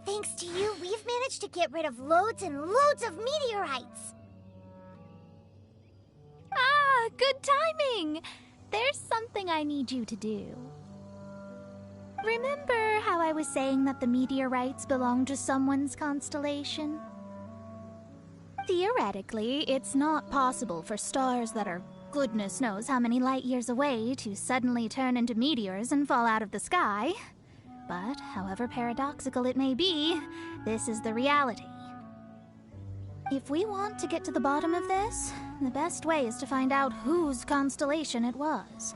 Thanks to you, we've managed to get rid of loads and loads of meteorites. Ah, good timing! There's something I need you to do. Remember how I was saying that the meteorites belong to someone's constellation? Theoretically, it's not possible for stars that are goodness knows how many light years away to suddenly turn into meteors and fall out of the sky. But, however paradoxical it may be, this is the reality. If we want to get to the bottom of this, the best way is to find out whose constellation it was.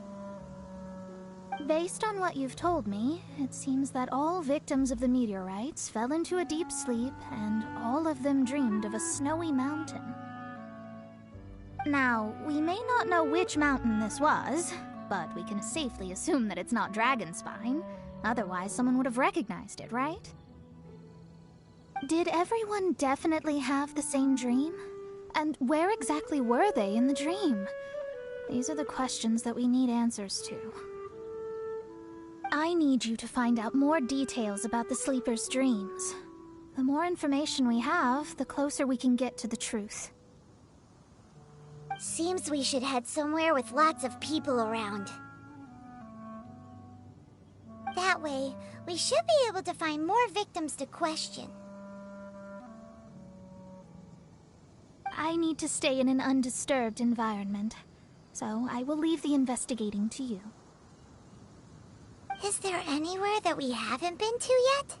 Based on what you've told me, it seems that all victims of the meteorites fell into a deep sleep, and all of them dreamed of a snowy mountain. Now, we may not know which mountain this was, but we can safely assume that it's not Dragonspine. Otherwise, someone would have recognized it, right? Did everyone definitely have the same dream? And where exactly were they in the dream? These are the questions that we need answers to. I need you to find out more details about the sleeper's dreams. The more information we have, the closer we can get to the truth. Seems we should head somewhere with lots of people around. That way, we should be able to find more victims to question. I need to stay in an undisturbed environment, so I will leave the investigating to you. Is there anywhere that we haven't been to yet?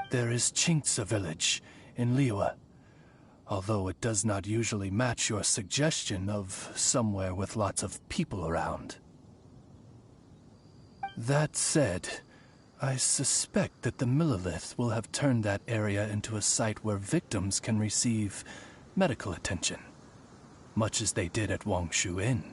There is Chinksa village in Liyue, although it does not usually match your suggestion of somewhere with lots of people around. That said, I suspect that the Millilith will have turned that area into a site where victims can receive medical attention, much as they did at Wangshu Inn.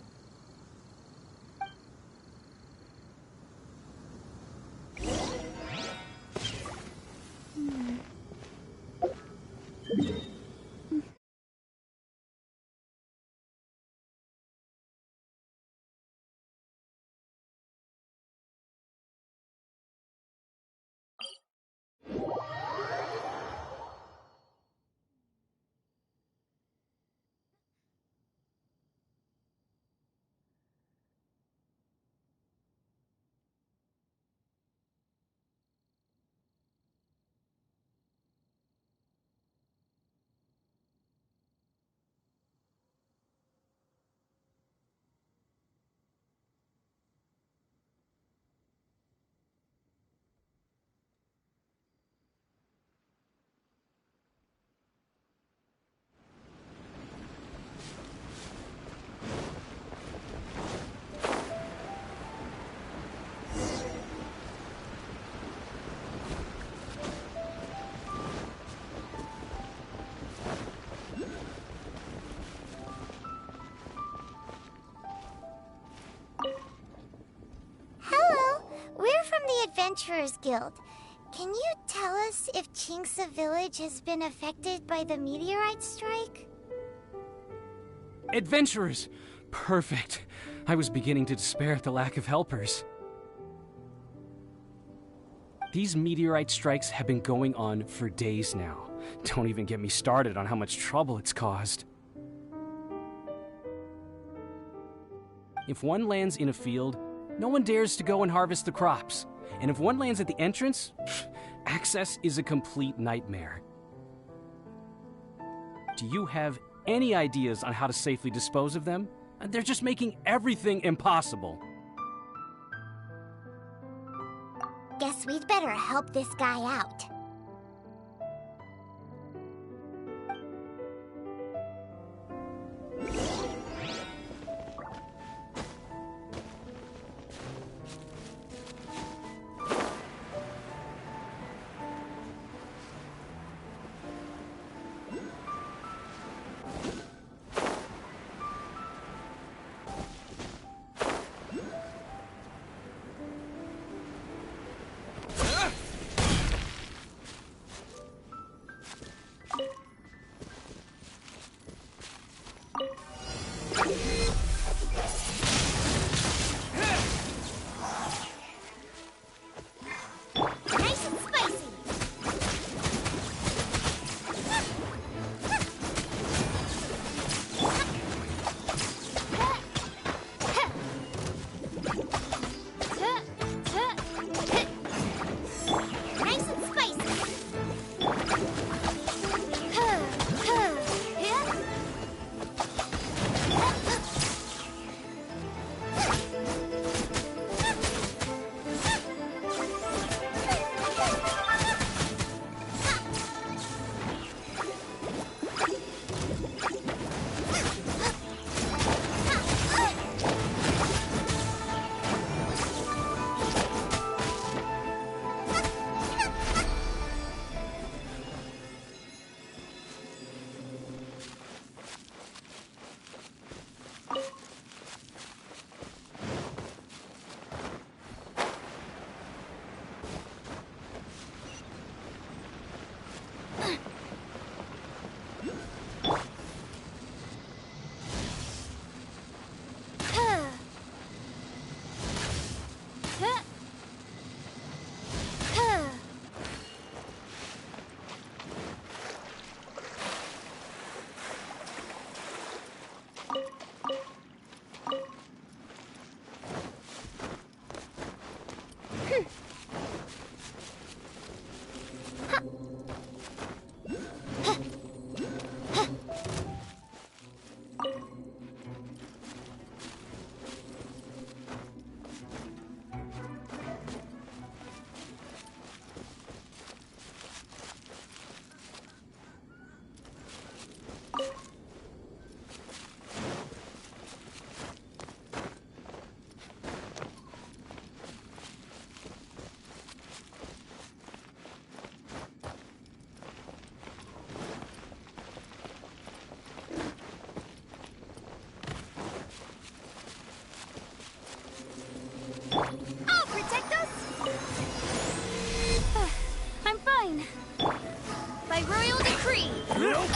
Adventurers Guild. Can you tell us if Chinksa village has been affected by the meteorite strike? Adventurers! Perfect. I was beginning to despair at the lack of helpers. These meteorite strikes have been going on for days now. Don't even get me started on how much trouble it's caused. If one lands in a field, no one dares to go and harvest the crops. And if one lands at the entrance, access is a complete nightmare. Do you have any ideas on how to safely dispose of them? They're just making everything impossible. Guess we'd better help this guy out.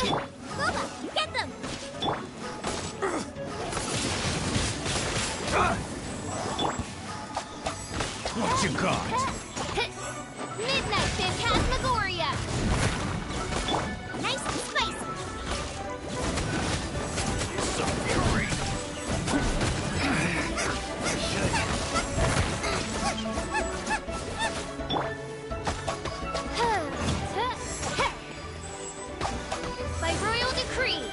Boba, get them! What you got? Midnight Phantasmagoria! Nice and spicy. Some fury. By royal decree!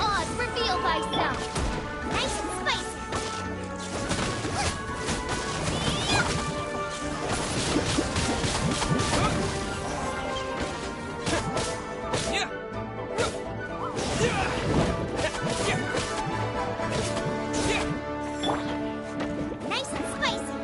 Oz, reveal thyself! Nice and spicy. Nice and spicy.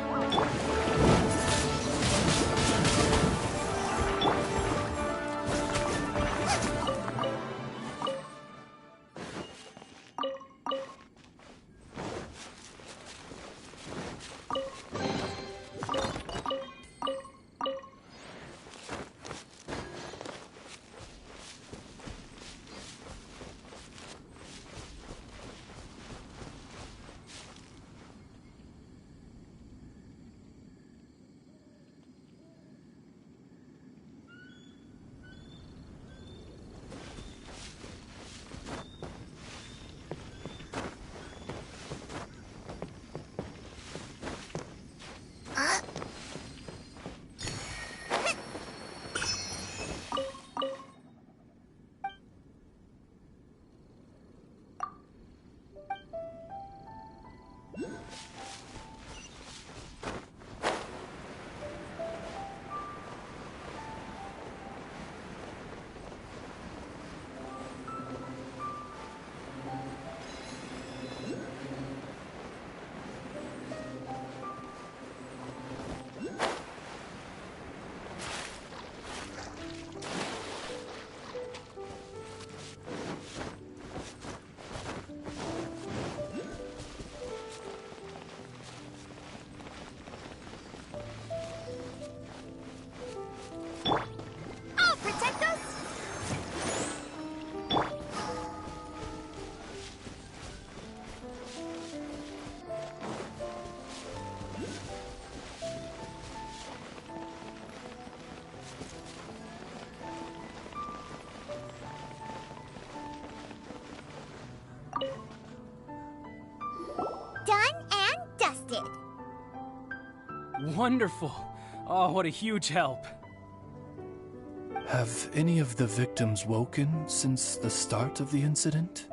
Done and dusted. Wonderful. Oh, what a huge help. Have any of the victims woken since the start of the incident?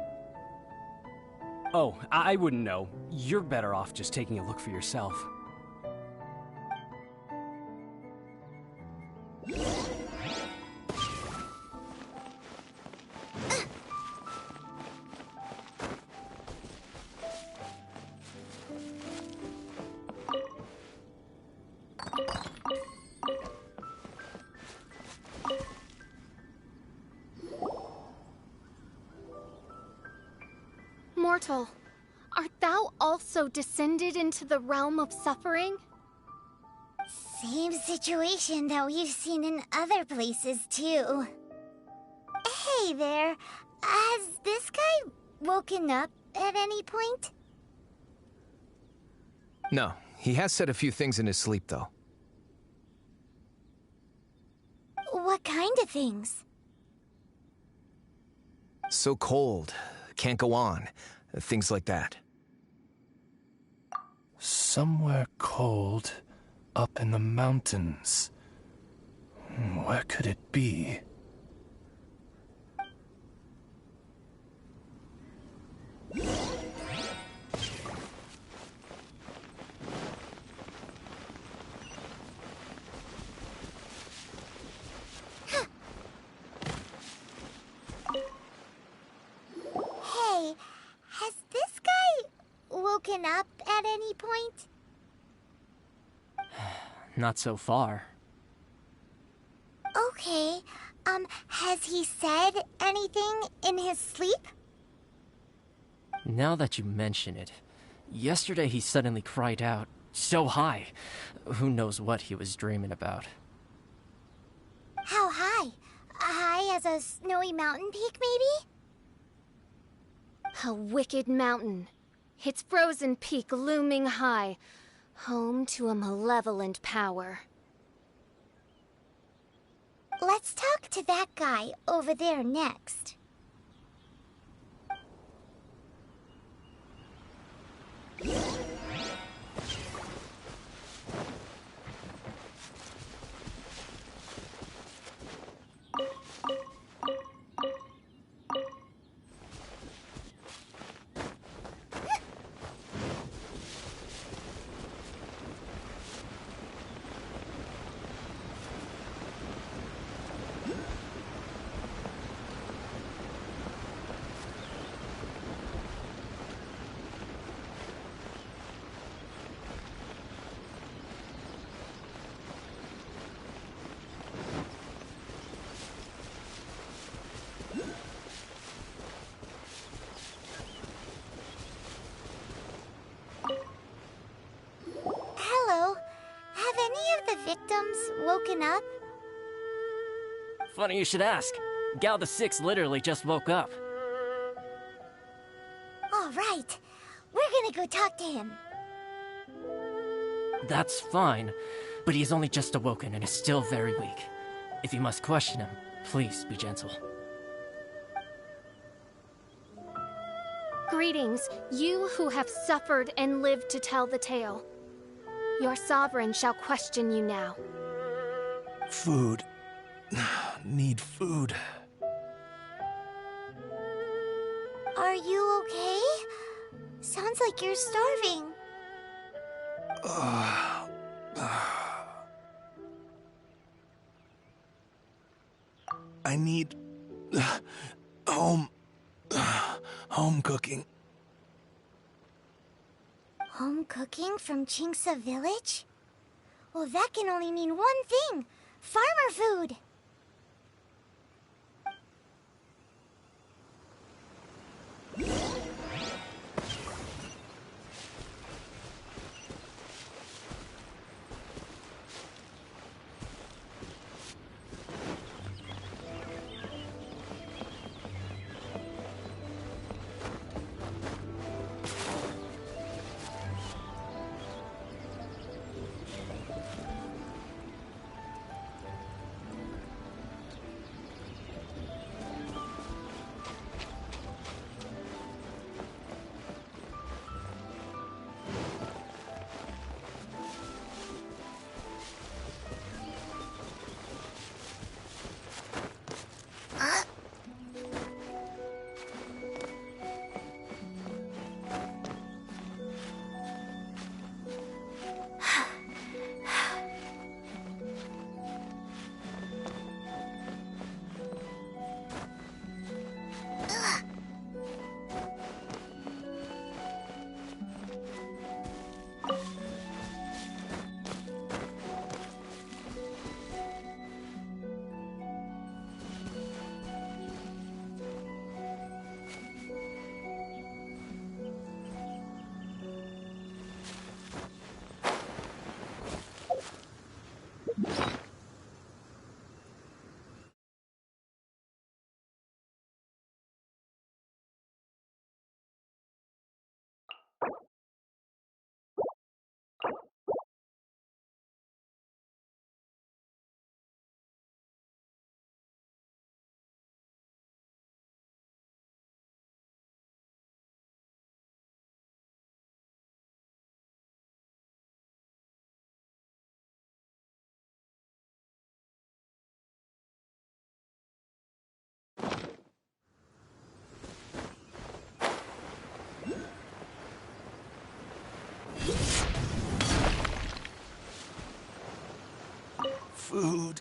Oh, I wouldn't know. You're better off just taking a look for yourself. Mortal, art thou also descended into the realm of suffering? Same situation that we've seen in other places, too. Hey there, has this guy woken up at any point? No, he has said a few things in his sleep, though. What kind of things? So cold, can't go on, things like that. Somewhere cold, up in the mountains. Where could it be? at any point? Not so far. Okay, has he said anything in his sleep? Now that you mention it, yesterday he suddenly cried out, so high. Who knows what he was dreaming about. How high? High as a snowy mountain peak, maybe? A wicked mountain, its frozen peak looming high, home to a malevolent power. Let's talk to that guy over there next. Hello. Have any of the victims woken up? Funny you should ask. Gal the Six literally just woke up. All right. We're gonna go talk to him. That's fine, but he's only just awoken and is still very weak. If you must question him, please be gentle. Greetings, you who have suffered and lived to tell the tale. Your sovereign shall question you now. Food. Need food. Are you okay? Sounds like you're starving. I need home cooking. Home cooking from Chinksa village? Well, that can only mean one thing. Farmer food. Food.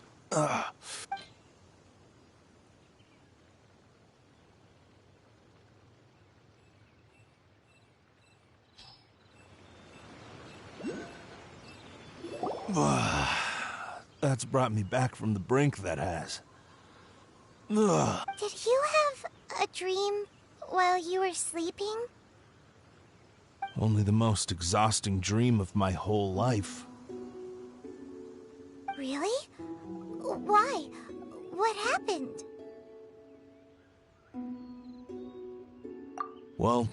That's brought me back from the brink, that has. Ugh. Did you have a dream while you were sleeping? Only the most exhausting dream of my whole life. Really? Why? What happened? Well,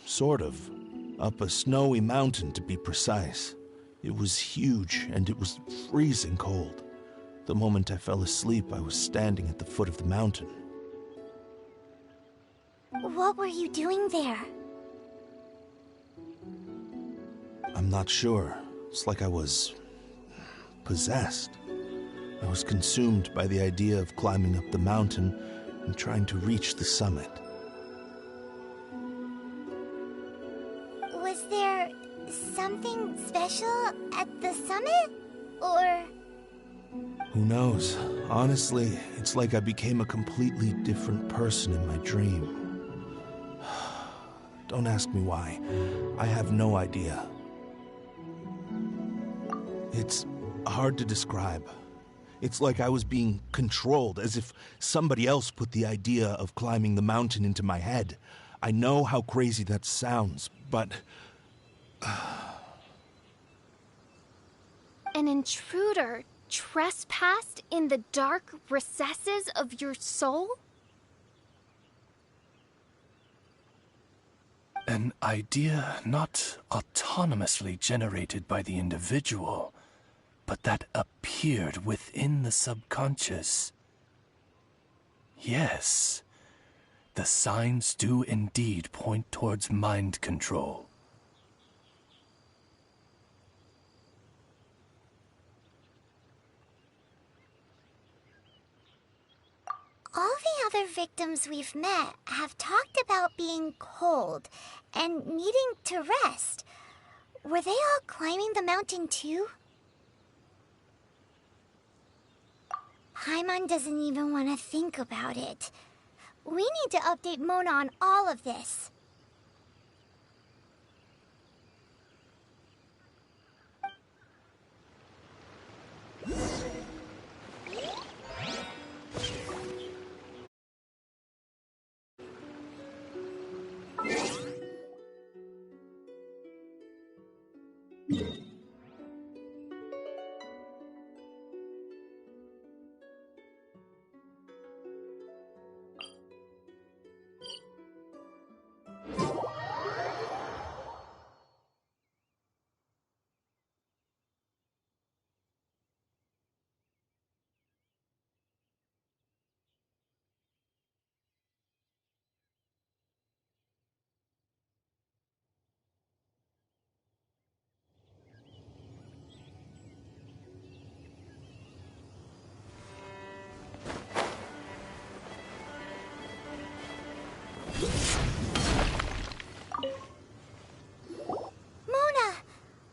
sort of. Up a snowy mountain, to be precise. It was huge, and it was freezing cold. The moment I fell asleep, I was standing at the foot of the mountain. What were you doing there? I'm not sure. It's like I was possessed. I was consumed by the idea of climbing up the mountain and trying to reach the summit. Was there something special at the summit? Or... Who knows? Honestly, it's like I became a completely different person in my dream. Don't ask me why. I have no idea. It's hard to describe. It's like I was being controlled, as if somebody else put the idea of climbing the mountain into my head. I know how crazy that sounds, but... An intruder trespassed in the dark recesses of your soul? An idea not autonomously generated by the individual, but that appeared within the subconscious. Yes, the signs do indeed point towards mind control. all the other victims we've met have talked about being cold and needing to rest. Were they all climbing the mountain too? Paimon doesn't even want to think about it. We need to update Mona on all of this.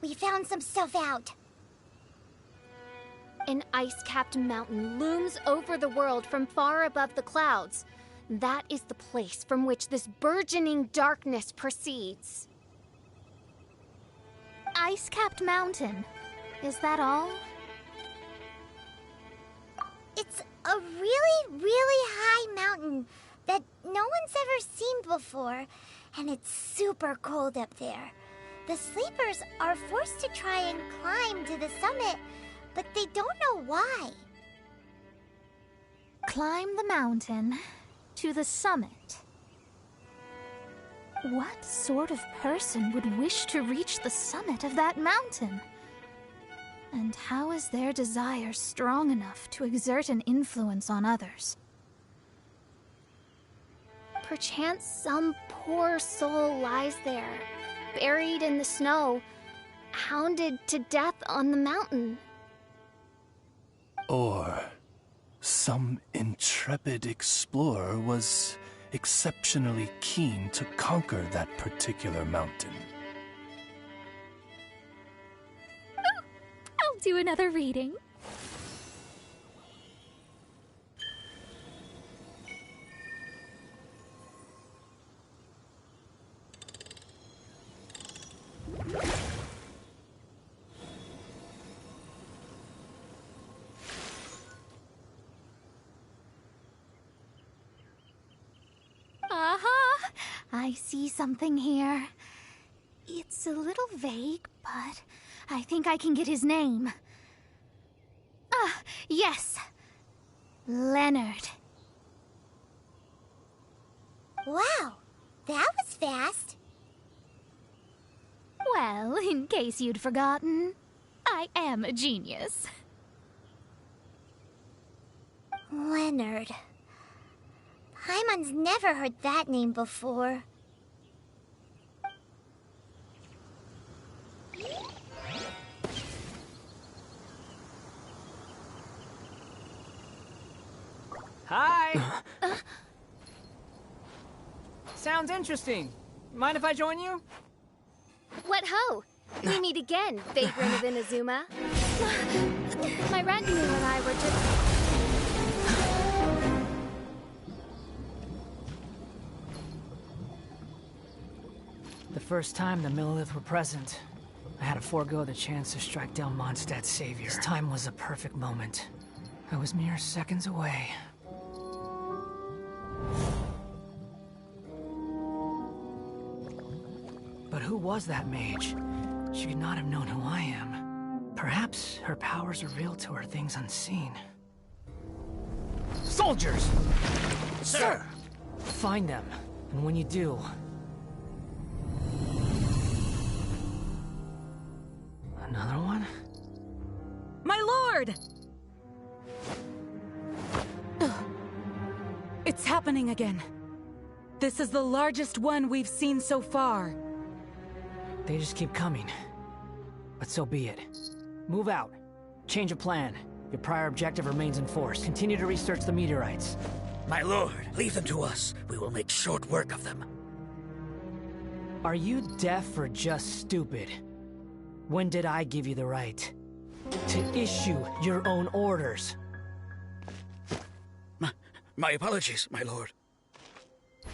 We found some stuff out. An ice-capped mountain looms over the world from far above the clouds. That is the place from which this burgeoning darkness proceeds. Ice-capped mountain. Is that all? It's a really, really high mountain that no one's ever seen before, and it's super cold up there. The sleepers are forced to try and climb to the summit, but they don't know why. Climb the mountain to the summit. What sort of person would wish to reach the summit of that mountain? And how is their desire strong enough to exert an influence on others? Perchance some poor soul lies there, buried in the snow, hounded to death on the mountain. Or some intrepid explorer was exceptionally keen to conquer that particular mountain. I'll do another reading. I see something here. It's a little vague, but I think I can get his name. Ah, yes. Leonard. Wow, that was fast. Well, in case you'd forgotten, I am a genius. Leonard. Paimon's never heard that name before. Hi! Sounds interesting. Mind if I join you? What ho! We meet again, vagrant of Inazuma. My retinue and I were just... The first time the Millilith were present, I had to forego the chance to strike down Mondstadt's savior. This time was a perfect moment. I was mere seconds away. But who was that mage? She could not have known who I am. Perhaps her powers revealed to her things unseen. Soldiers! Sir! Find them, and when you do... Another one? My lord! It's happening again. This is the largest one we've seen so far. They just keep coming. But so be it. Move out. Change of plan. Your prior objective remains in force. Continue to research the meteorites. My lord, leave them to us. We will make short work of them. Are you deaf or just stupid? When did I give you the right to issue your own orders? My apologies, my lord.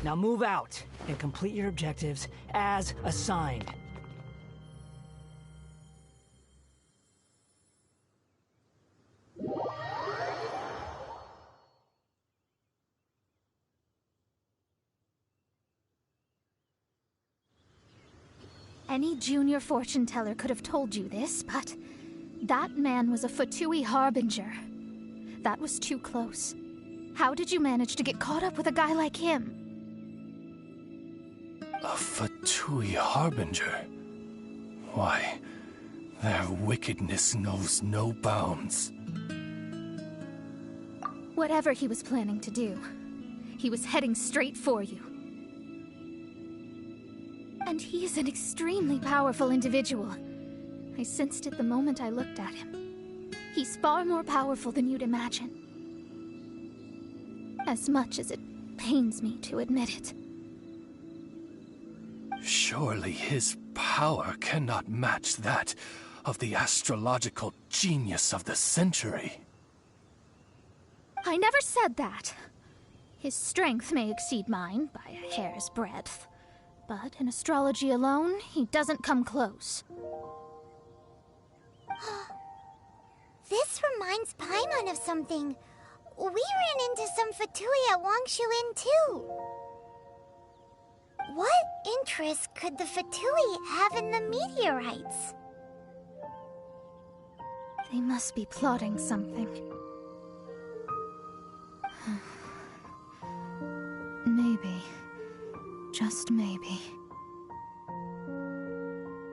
Now move out and complete your objectives as assigned. Any junior fortune teller could have told you this, but that man was a Fatui harbinger. That was too close. How did you manage to get caught up with a guy like him? A Fatui harbinger? Why, their wickedness knows no bounds. Whatever he was planning to do, he was heading straight for you. And he is an extremely powerful individual. I sensed it the moment I looked at him. He's far more powerful than you'd imagine. As much as it pains me to admit it. Surely his power cannot match that of the astrological genius of the century. I never said that. His strength may exceed mine by a hair's breadth. But in astrology alone, he doesn't come close. This reminds Paimon of something. We ran into some Fatui at Wangshu Inn too. What interest could the Fatui have in the meteorites? They must be plotting something. Maybe. Just maybe.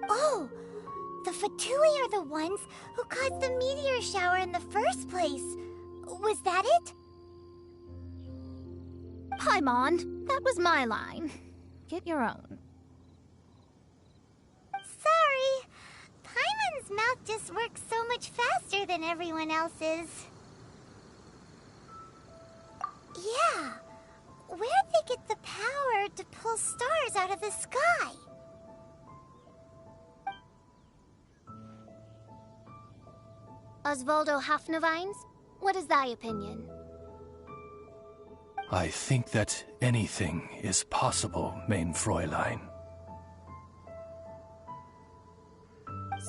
Oh! The Fatui are the ones who caused the meteor shower in the first place. Was that it? Paimon, that was my line. Get your own. Sorry. Paimon's mouth just works so much faster than everyone else's. Yeah. Where'd they get the power to pull stars out of the sky? Osvaldo Hafnavines, what is thy opinion? I think that anything is possible, Main Fräulein.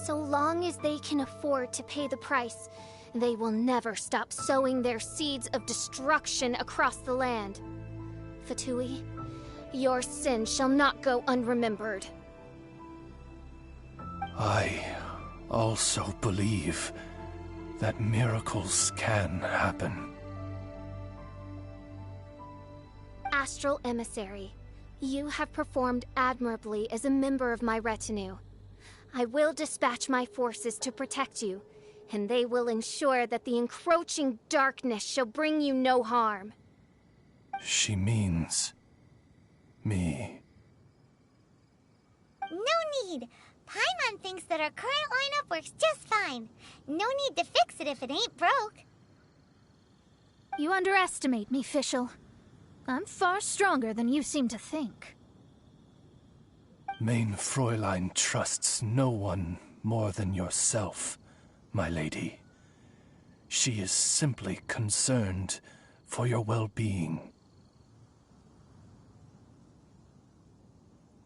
So long as they can afford to pay the price, they will never stop sowing their seeds of destruction across the land. Fatui, Your sin shall not go unremembered. I also believe that miracles can happen. Astral Emissary, you have performed admirably as a member of my retinue. I will dispatch my forces to protect you, and they will ensure that the encroaching darkness shall bring you no harm. She means me. No need! Paimon thinks that our current lineup works just fine. No need to fix it if it ain't broke. You underestimate me, Fischl. I'm far stronger than you seem to think. Main Fräulein trusts no one more than yourself, my lady. She is simply concerned for your well-being.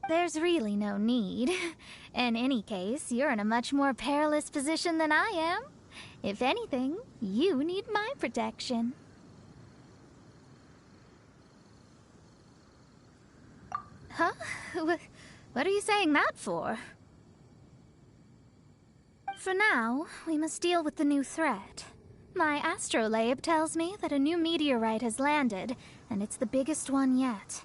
There's really no need. In any case, you're in a much more perilous position than I am. If anything, you need my protection. Huh? What are you saying that for? For now, we must deal with the new threat. My astrolabe tells me that a new meteorite has landed, and it's the biggest one yet.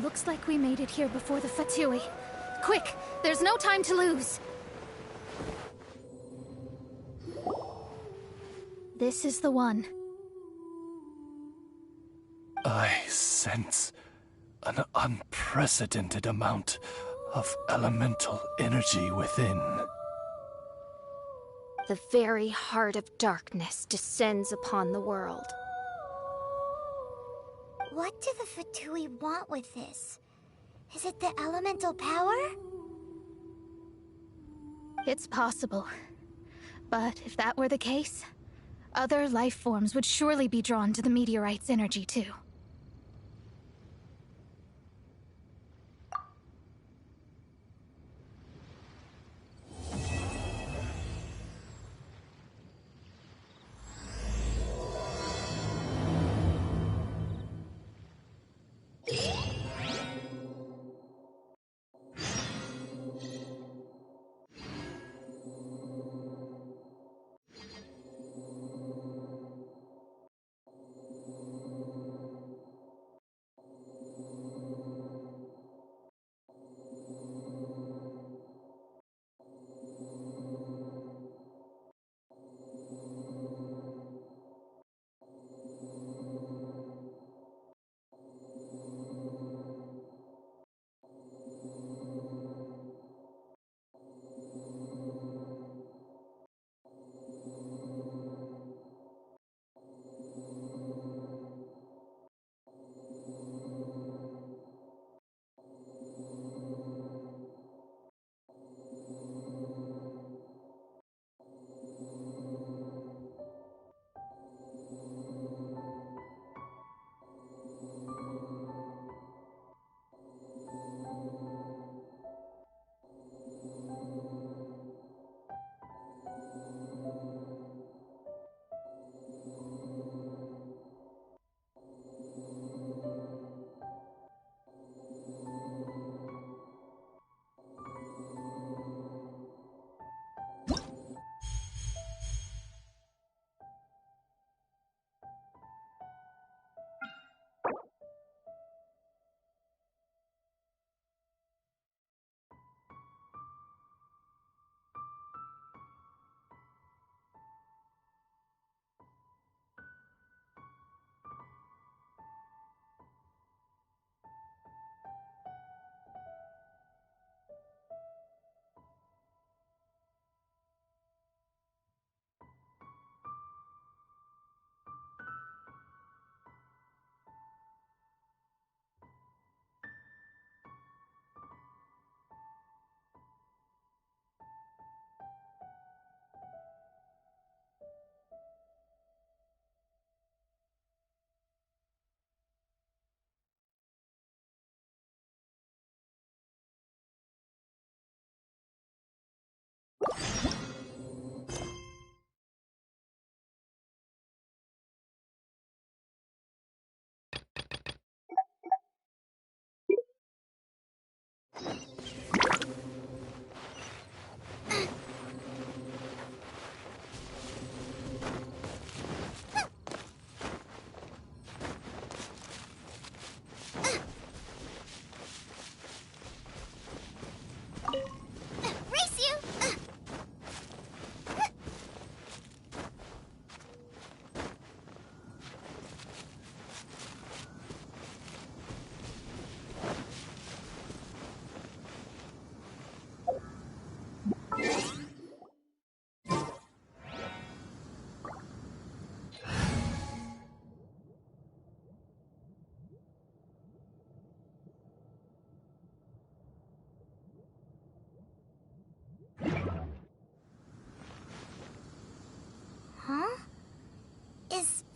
Looks like we made it here before the Fatui. Quick! There's no time to lose! This is the one. I sense an unprecedented amount of elemental energy within. The very heart of darkness descends upon the world. What do the Fatui want with this? Is it the elemental power? It's possible. But if that were the case, other life forms would surely be drawn to the meteorite's energy too.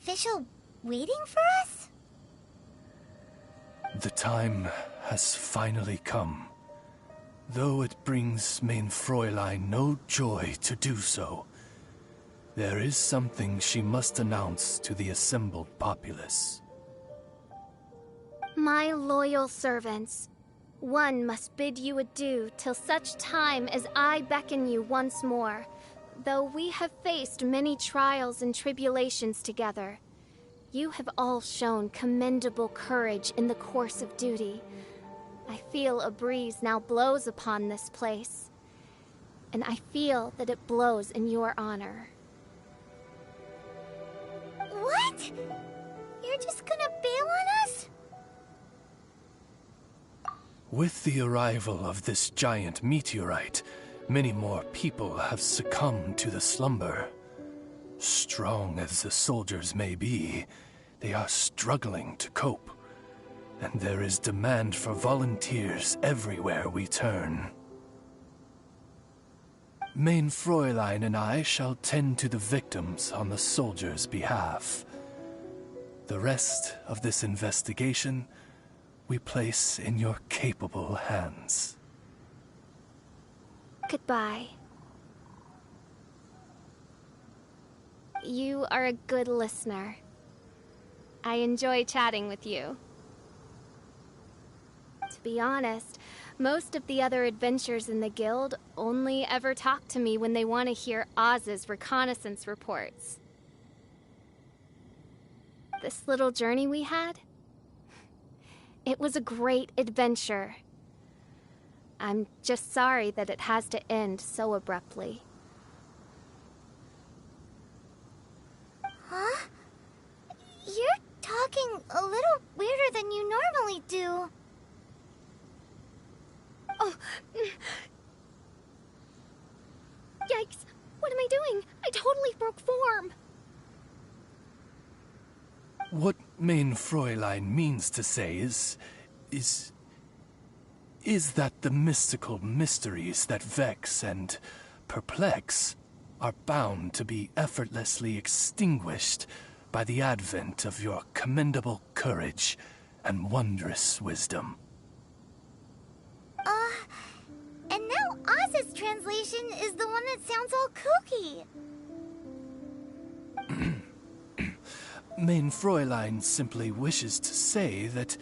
official waiting for us? The time has finally come. Though it brings Main Fräulein no joy to do so, there is something she must announce to the assembled populace. My loyal servants, one must bid you adieu till such time as I beckon you once more. Though we have faced many trials and tribulations together, you have all shown commendable courage in the course of duty. I feel a breeze now blows upon this place, and I feel that it blows in your honor. What? You're just gonna bail on us? With the arrival of this giant meteorite, many more people have succumbed to the slumber. Strong as the soldiers may be, they are struggling to cope. And there is demand for volunteers everywhere we turn. Main Fräulein and I shall tend to the victims on the soldiers' behalf. The rest of this investigation we place in your capable hands. Goodbye. You are a good listener. I enjoy chatting with you. To be honest, most of the other adventurers in the guild only ever talk to me when they want to hear Oz's reconnaissance reports. This little journey we had, it was a great adventure. I'm just sorry that it has to end so abruptly. Huh? You're talking a little weirder than you normally do. Oh. Yikes! What am I doing? I totally broke form! What Main Fräulein means to say is that the mystical mysteries that vex and perplex are bound to be effortlessly extinguished by the advent of your commendable courage and wondrous wisdom. And now Oz's translation is the one that sounds all kooky. Main Fräulein simply wishes to say that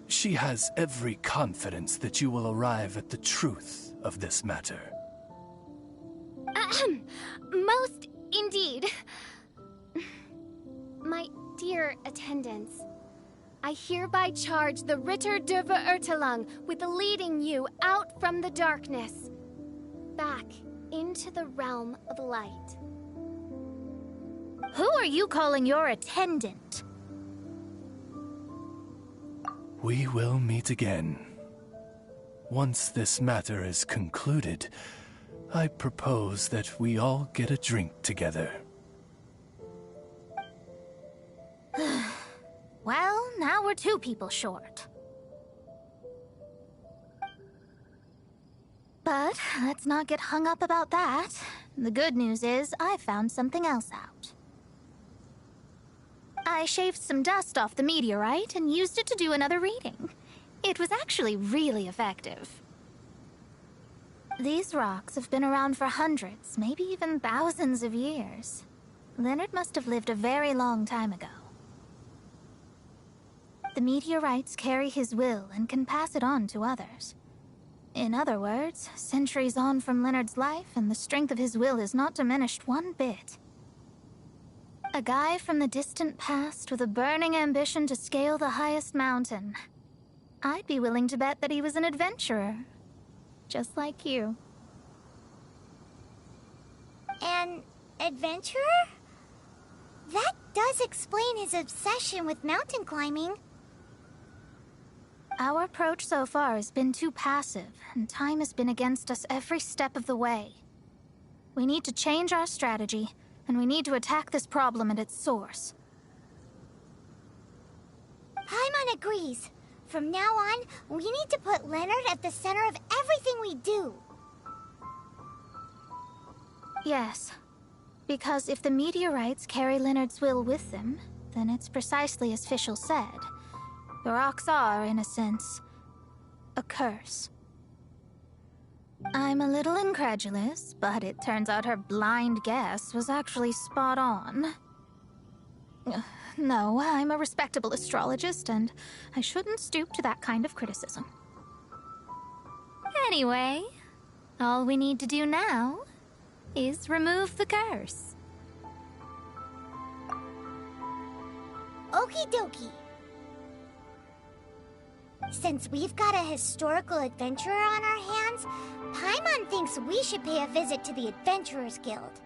she has every confidence that you will arrive at the truth of this matter. Most indeed. My dear attendants, I hereby charge the Ritter der Verurteilung with leading you out from the darkness, back into the realm of light. Who are you calling your attendant? We will meet again. Once this matter is concluded, I propose that we all get a drink together. Well, now we're 2 people short. But let's not get hung up about that. The good news is I found something else out. I shaved some dust off the meteorite and used it to do another reading. It was actually really effective. These rocks have been around for hundreds, maybe even thousands of years. Leonard must have lived a very long time ago. The meteorites carry his will and can pass it on to others. In other words, centuries on from Leonard's life, and the strength of his will is not diminished one bit. A guy from the distant past with a burning ambition to scale the highest mountain. I'd be willing to bet that he was an adventurer. Just like you. An adventurer? That does explain his obsession with mountain climbing. Our approach so far has been too passive, and time has been against us every step of the way. We need to change our strategy, and we need to attack this problem at its source. Paimon agrees. From now on, we need to put Leonard at the center of everything we do. Yes, because if the meteorites carry Leonard's will with them, then it's precisely as Fischl said. The rocks are, in a sense, a curse. I'm a little incredulous, but it turns out her blind guess was actually spot on. No, I'm a respectable astrologist, and I shouldn't stoop to that kind of criticism. Anyway, all we need to do now is remove the curse. Okie dokie. Since we've got a historical adventurer on our hands, Paimon thinks we should pay a visit to the Adventurers Guild.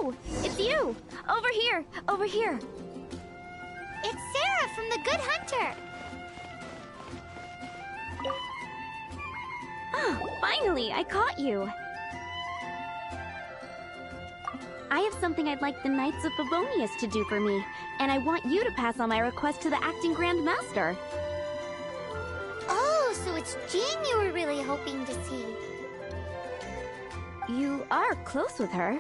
Oh, it's you! Over here! Over here! It's Sarah from the Good Hunter! Oh, finally, I caught you! I have something I'd like the Knights of Favonius to do for me, and I want you to pass on my request to the Acting Grand Master. Oh, so it's Jean you were really hoping to see. You are close with her.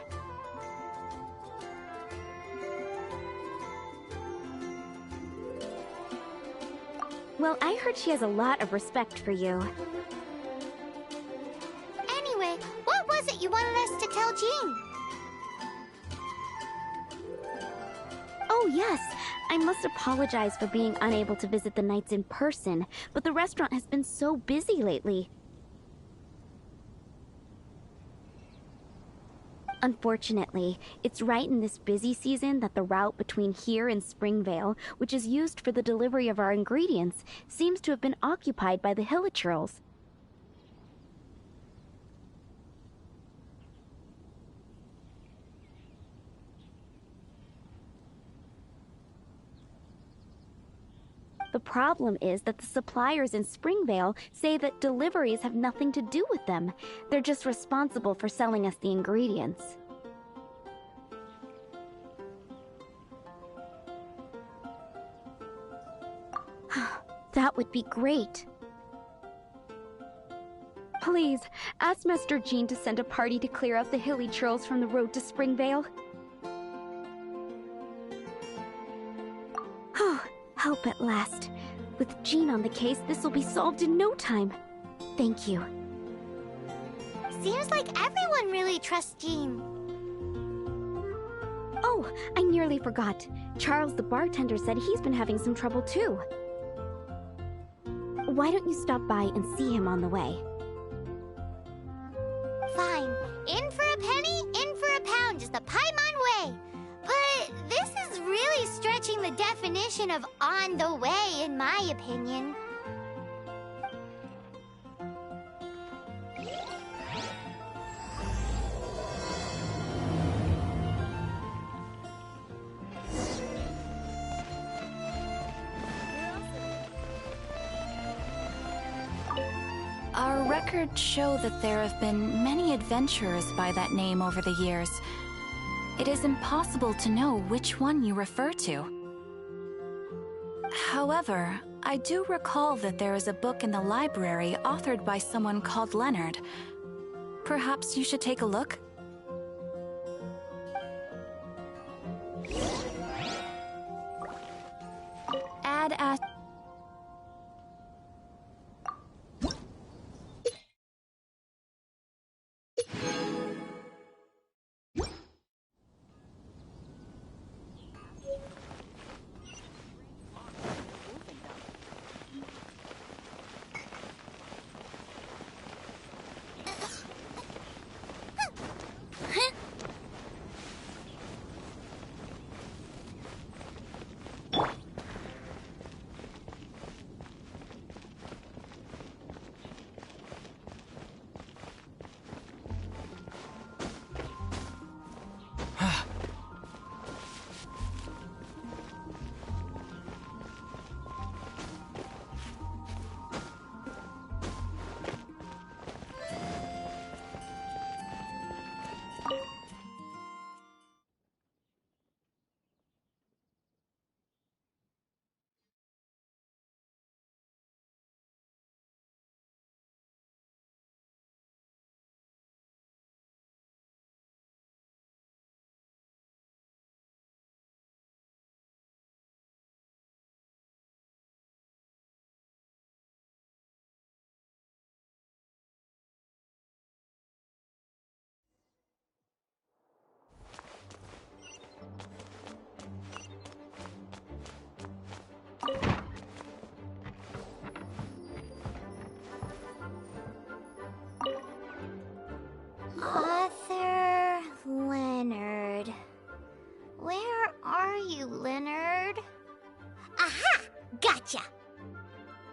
Well, I heard she has a lot of respect for you. Anyway, what was it you wanted us to tell Jean? Oh, yes. I must apologize for being unable to visit the Knights in person, but the restaurant has been so busy lately. Unfortunately, it's right in this busy season that the route between here and Springvale, which is used for the delivery of our ingredients, seems to have been occupied by the Hilichurls. The problem is that the suppliers in Springvale say that deliveries have nothing to do with them. They're just responsible for selling us the ingredients. That would be great. Please, ask Master Jean to send a party to clear out the Hilichurls from the road to Springvale. Help at last. With Jean on the case, this will be solved in no time. Thank you. Seems like everyone really trusts Jean. Oh, I nearly forgot. Charles the bartender said he's been having some trouble too. Why don't you stop by and see him on the way? Fine. In for a penny, in for a pound is the Paimon way. But this is really stretching the definition of on the way, in my opinion. Our records show that there have been many adventurers by that name over the years. It is impossible to know which one you refer to. However, I do recall that there is a book in the library authored by someone called Leonard. Perhaps you should take a look? Add a...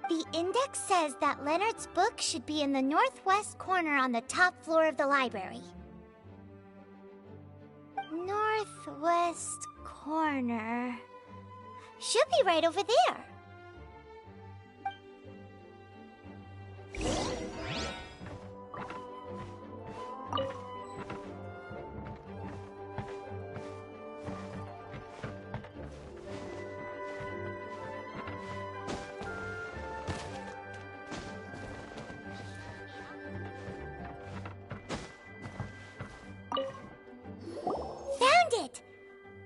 The index says that Leonard's book should be in the northwest corner on the top floor of the library. Northwest corner. Should be right over there.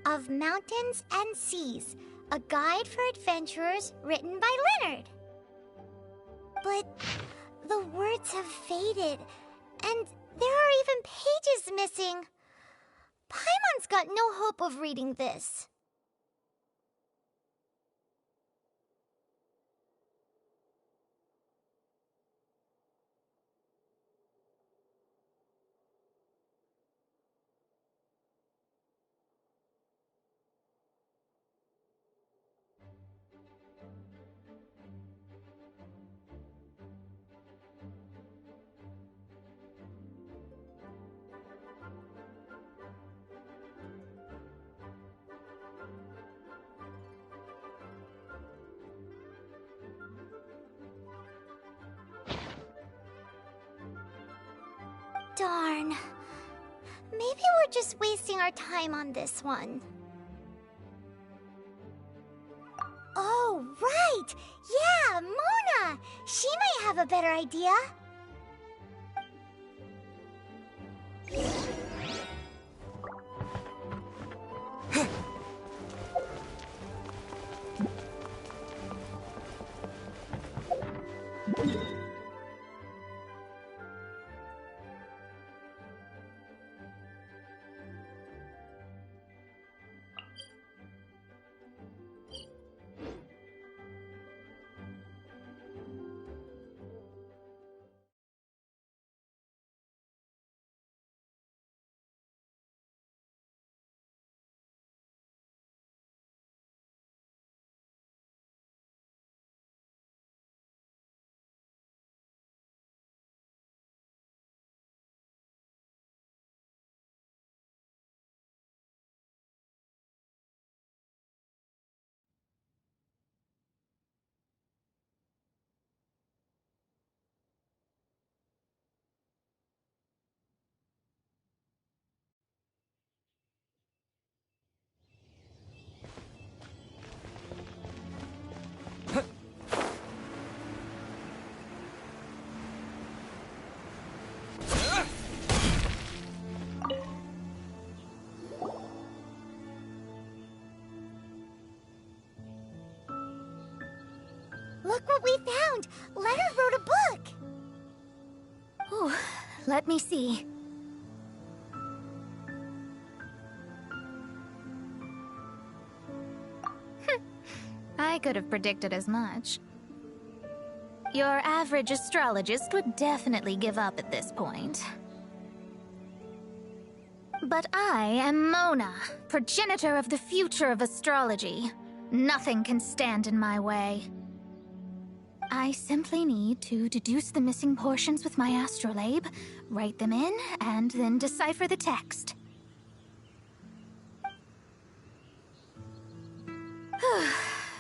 Of Mountains and Seas, a guide for adventurers written by Leonard. But the words have faded, and there are even pages missing. Paimon's got no hope of reading this. Darn. Maybe we're just wasting our time on this one. Oh, right! Yeah, Mona! She might have a better idea. Look what we found! Leonard wrote a book! Ooh, let me see. I could have predicted as much. Your average astrologist would definitely give up at this point. But I am Mona, progenitor of the future of astrology. Nothing can stand in my way. I simply need to deduce the missing portions with my astrolabe, write them in, and then decipher the text.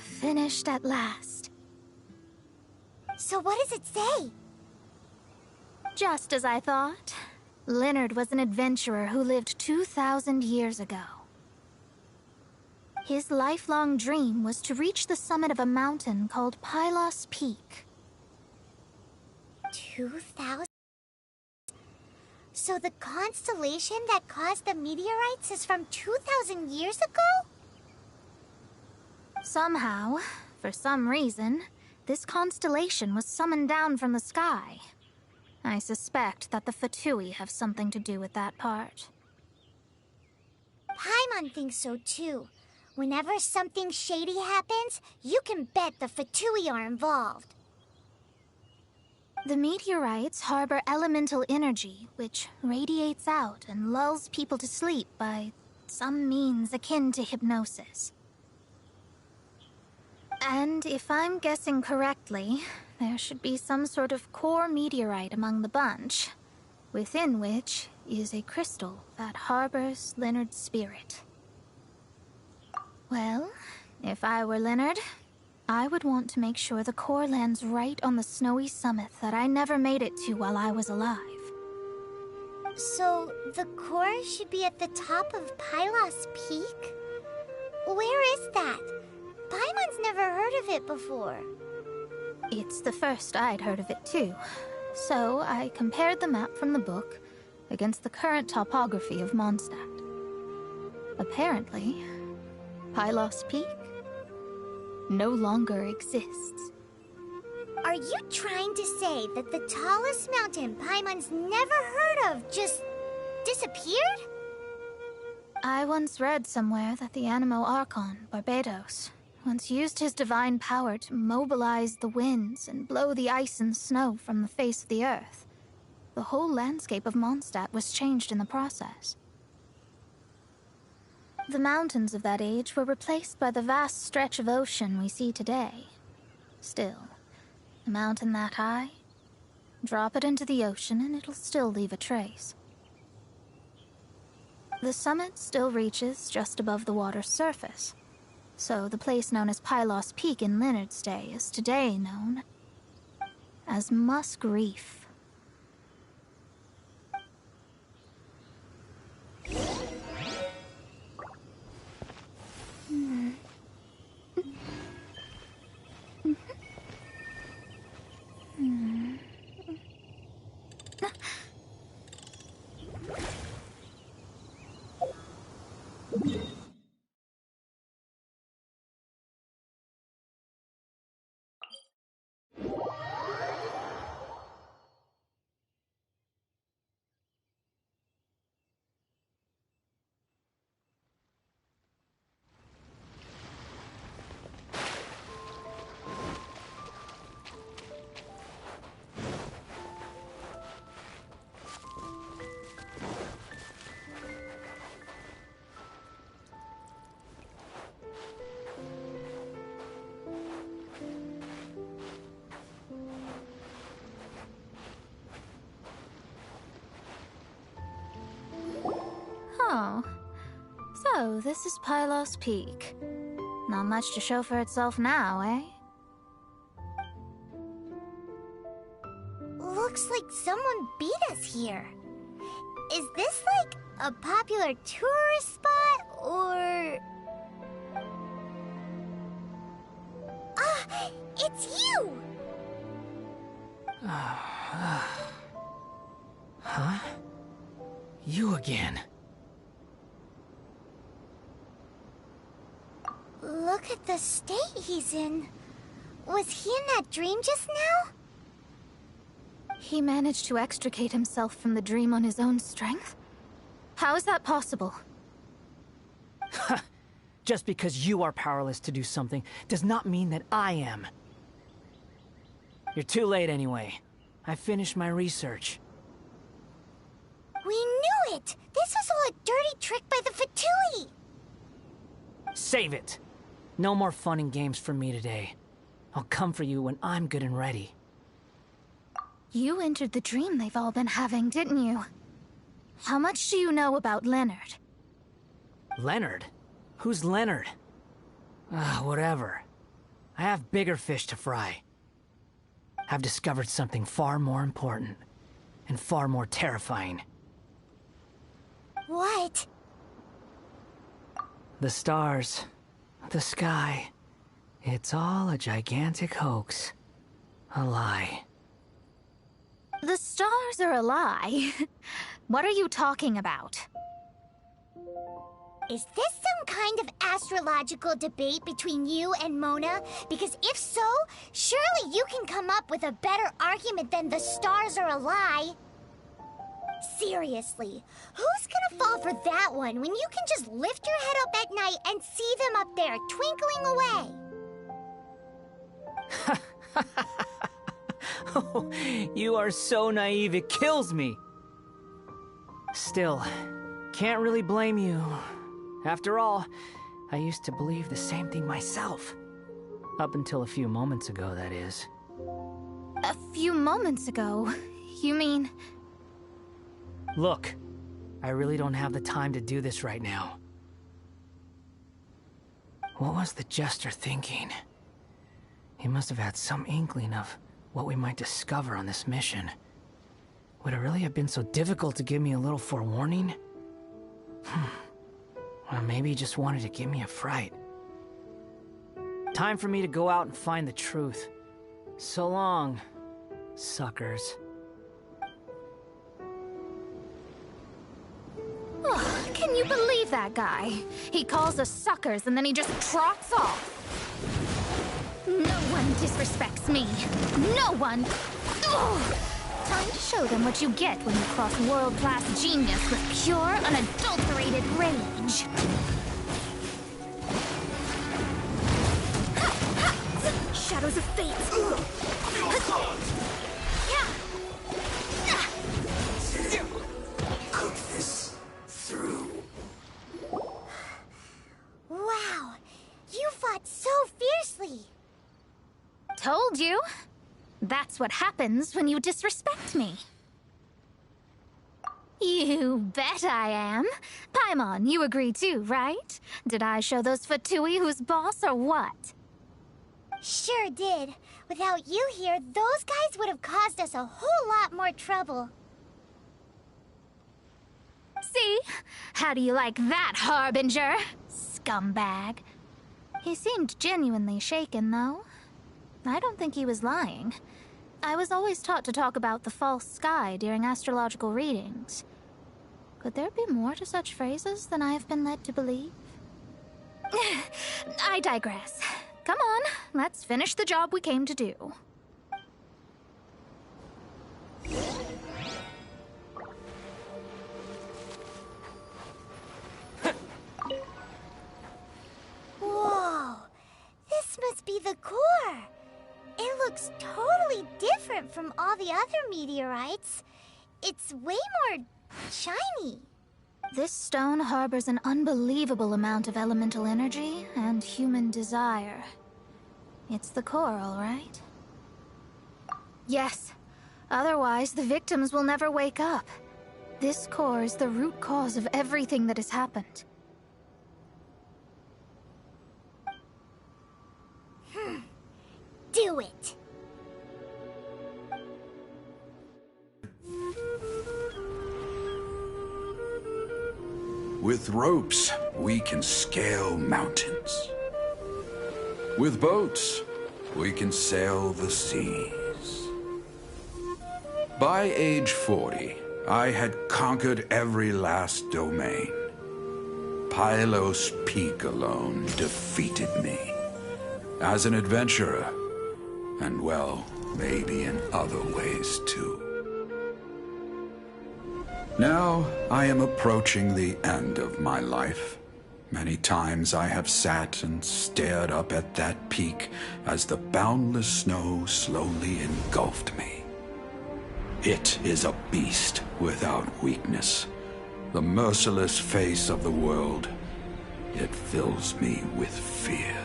Finished at last. So what does it say? Just as I thought. Leonard was an adventurer who lived 2,000 years ago. His lifelong dream was to reach the summit of a mountain called Pylos Peak. 2,000? So the constellation that caused the meteorites is from 2,000 years ago? Somehow, for some reason, this constellation was summoned down from the sky. I suspect that the Fatui have something to do with that part. Paimon thinks so too. Whenever something shady happens, you can bet the Fatui are involved. The meteorites harbor elemental energy, which radiates out and lulls people to sleep by some means akin to hypnosis. And if I'm guessing correctly, there should be some sort of core meteorite among the bunch, within which is a crystal that harbors Leonard's spirit. Well, if I were Leonard, I would want to make sure the core lands right on the snowy summit that I never made it to while I was alive. So, the core should be at the top of Pylos Peak? Where is that? Paimon's never heard of it before. It's the first I'd heard of it too. So I compared the map from the book against the current topography of Mondstadt. Apparently, Pylos Peak no longer exists. Are you trying to say that the tallest mountain Paimon's never heard of just disappeared? I once read somewhere that the Animo Archon, Barbados, once used his divine power to mobilize the winds and blow the ice and snow from the face of the earth. The whole landscape of Mondstadt was changed in the process. The mountains of that age were replaced by the vast stretch of ocean we see today. Still, a mountain that high, drop it into the ocean and it'll still leave a trace. The summit still reaches just above the water's surface, so the place known as Pylos Peak in Leonard's day is today known as Musk Reef. Oh, so this is Pylos Peak. Not much to show for itself now, eh? Looks like someone beat us here. Is this like a popular tourist spot, or... Ah, it's you! Huh? You again. Look at the state he's in. Was he in that dream just now? He managed to extricate himself from the dream on his own strength? How is that possible? Just because you are powerless to do something does not mean that I am. You're too late anyway. I finished my research. We knew it! This was all a dirty trick by the Fatui! Save it! No more fun and games for me today. I'll come for you when I'm good and ready. You entered the dream they've all been having, didn't you? How much do you know about Leonard? Leonard? Who's Leonard? Whatever. I have bigger fish to fry. I've discovered something far more important and far more terrifying. What? The stars, the sky, it's all a gigantic hoax. A lie. The stars are a lie. What are you talking about? Is this some kind of astrological debate between you and Mona? Because if so, surely you can come up with a better argument than the stars are a lie. Seriously, who's gonna fall for that one when you can just lift your head up at night and see them up there twinkling away? Oh, you are so naive, it kills me. Still, can't really blame you. After all, I used to believe the same thing myself. Up until a few moments ago, that is. A few moments ago? You mean... Look, I really don't have the time to do this right now. What was the Jester thinking? He must have had some inkling of what we might discover on this mission. Would it really have been so difficult to give me a little forewarning? Or maybe he just wanted to give me a fright. Time for me to go out and find the truth. So long, suckers. Oh, can you believe that guy? He calls us suckers and then he just trots off. No one disrespects me. No one. Ugh. Time to show them what you get when you cross world-class genius with pure, unadulterated rage. Shadows of fate. Cook this through. Wow, you fought so fiercely. Told you. That's what happens when you disrespect me. You bet I am. Paimon, you agree too, right? Did I show those Fatui who's boss or what? Sure did. Without you here, those guys would have caused us a whole lot more trouble. See? How do you like that, Harbinger? Scumbag. He seemed genuinely shaken, though. I don't think he was lying. I was always taught to talk about the false sky during astrological readings. Could there be more to such phrases than I have been led to believe? I digress. Come on, let's finish the job we came to do. Whoa, this must be the core. It looks totally different from all the other meteorites. It's way more shiny. This stone harbors an unbelievable amount of elemental energy and human desire. It's the core, all right? Yes. Otherwise, the victims will never wake up. This core is the root cause of everything that has happened. Do it. With ropes, we can scale mountains. With boats, we can sail the seas. By age 40, I had conquered every last domain. Pylos Peak alone defeated me. As an adventurer, and well, maybe in other ways too. Now, I am approaching the end of my life. Many times I have sat and stared up at that peak as the boundless snow slowly engulfed me. It is a beast without weakness, the merciless face of the world. It fills me with fear.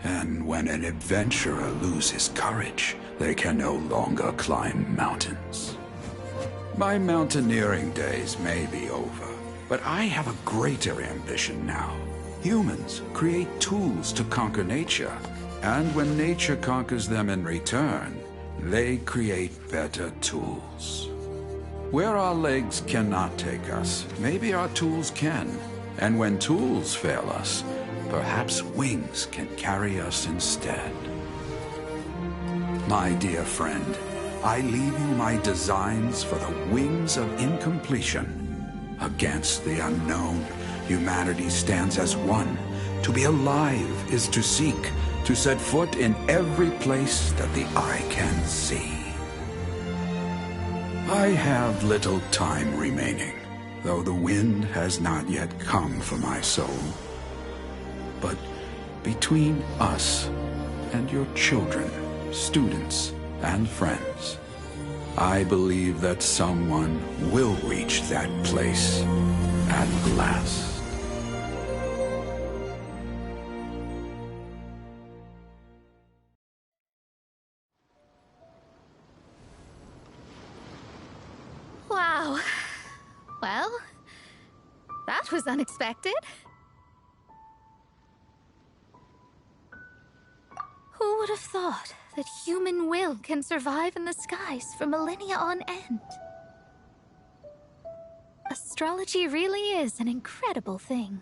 And when an adventurer loses courage, they can no longer climb mountains. My mountaineering days may be over, but I have a greater ambition now. Humans create tools to conquer nature, and when nature conquers them in return, they create better tools. Where our legs cannot take us, maybe our tools can. And when tools fail us, perhaps wings can carry us instead. My dear friend, I leave you my designs for the wings of incompletion. Against the unknown, humanity stands as one. To be alive is to seek, to set foot in every place that the eye can see. I have little time remaining, though the wind has not yet come for my soul. But between us and your children, students, and friends, I believe that someone will reach that place at last. . Well, that was unexpected. Who would have thought that human will can survive in the skies for millennia on end? Astrology really is an incredible thing.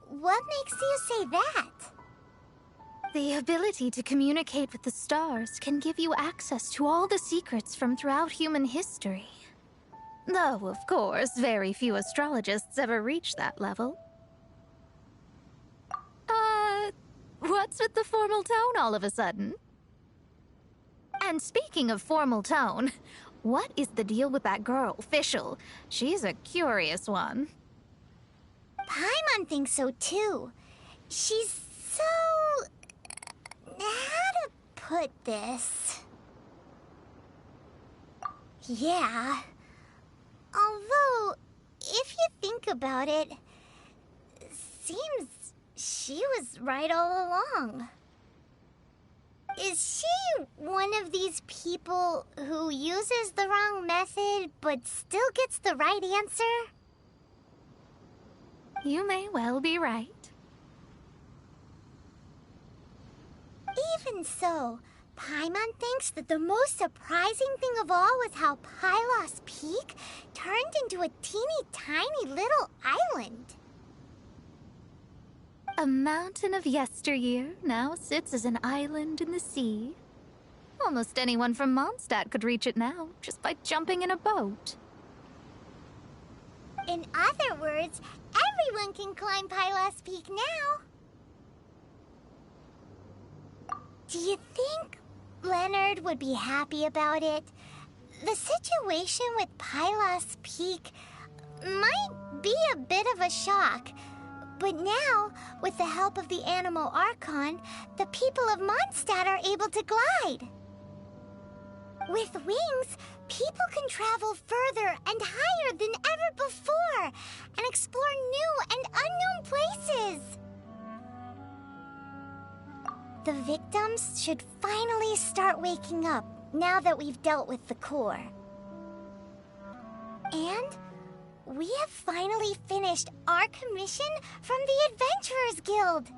What makes you say that? The ability to communicate with the stars can give you access to all the secrets from throughout human history. Though, of course, very few astrologists ever reach that level. What's with the formal tone all of a sudden? And speaking of formal tone, what is the deal with that girl, Fischl? She's a curious one. Paimon thinks so too. She's so... how to put this? Yeah. Although, if you think about it, seems she was right all along. Is she one of these people who uses the wrong method but still gets the right answer? You may well be right. Even so, Paimon thinks that the most surprising thing of all was how Pylos Peak turned into a teeny tiny little island. A mountain of yesteryear now sits as an island in the sea. Almost anyone from Mondstadt could reach it now, just by jumping in a boat. In other words, everyone can climb Pylos Peak now. Do you think Leonard would be happy about it? The situation with Pylos Peak might be a bit of a shock. But now, with the help of the Animal Archon, the people of Mondstadt are able to glide. With wings, people can travel further and higher than ever before and explore new and unknown places. The victims should finally start waking up now that we've dealt with the core. And we have finally finished our commission from the Adventurers Guild.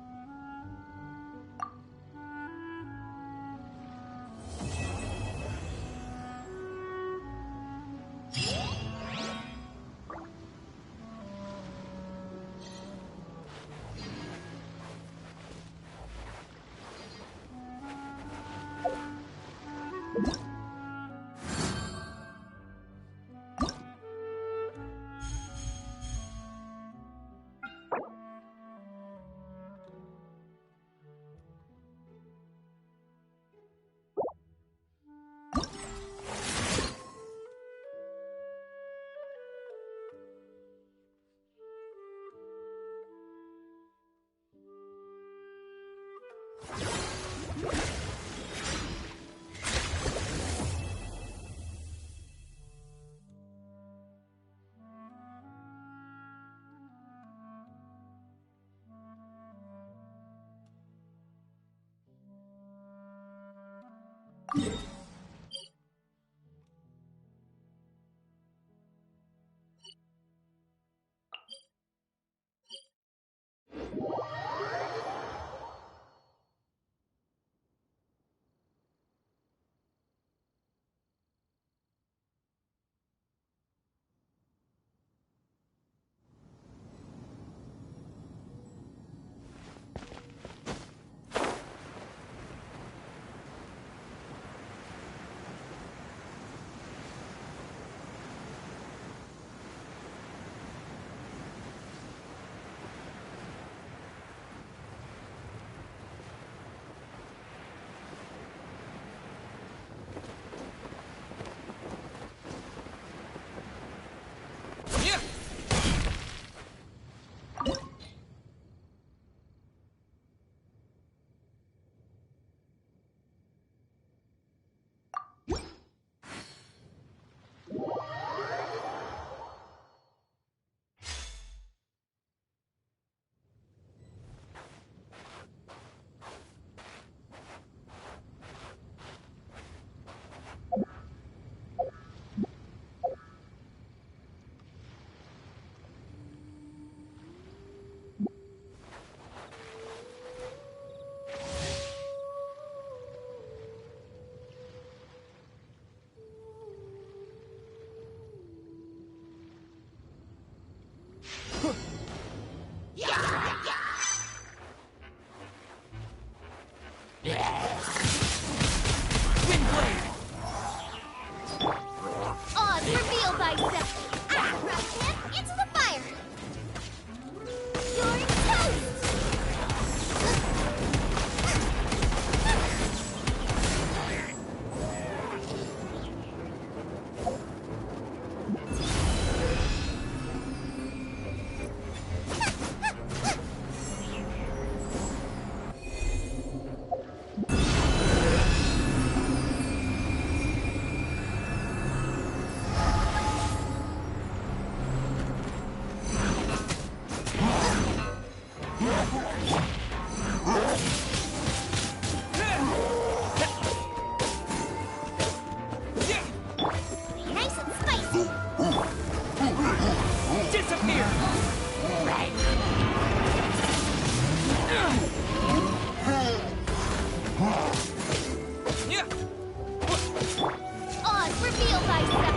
reveal thyself!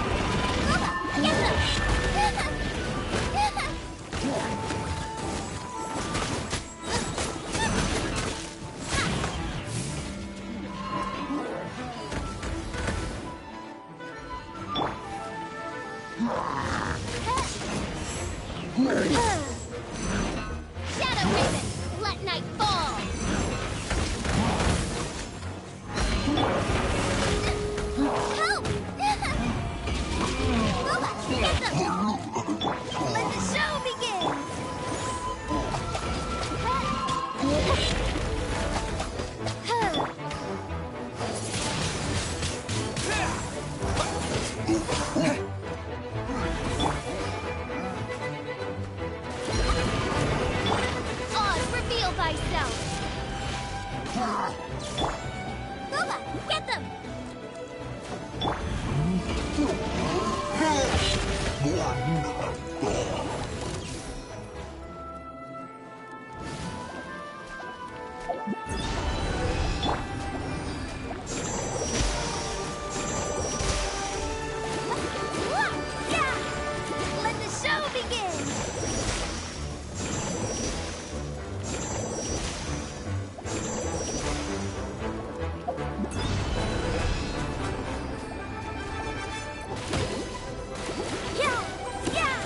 Get them! Shadow Raven, let night fall! Help! Get them! Let the show begin! Oz, reveal thyself! Booba, get them! Yeah! Let the show begin! Yeah! Yeah!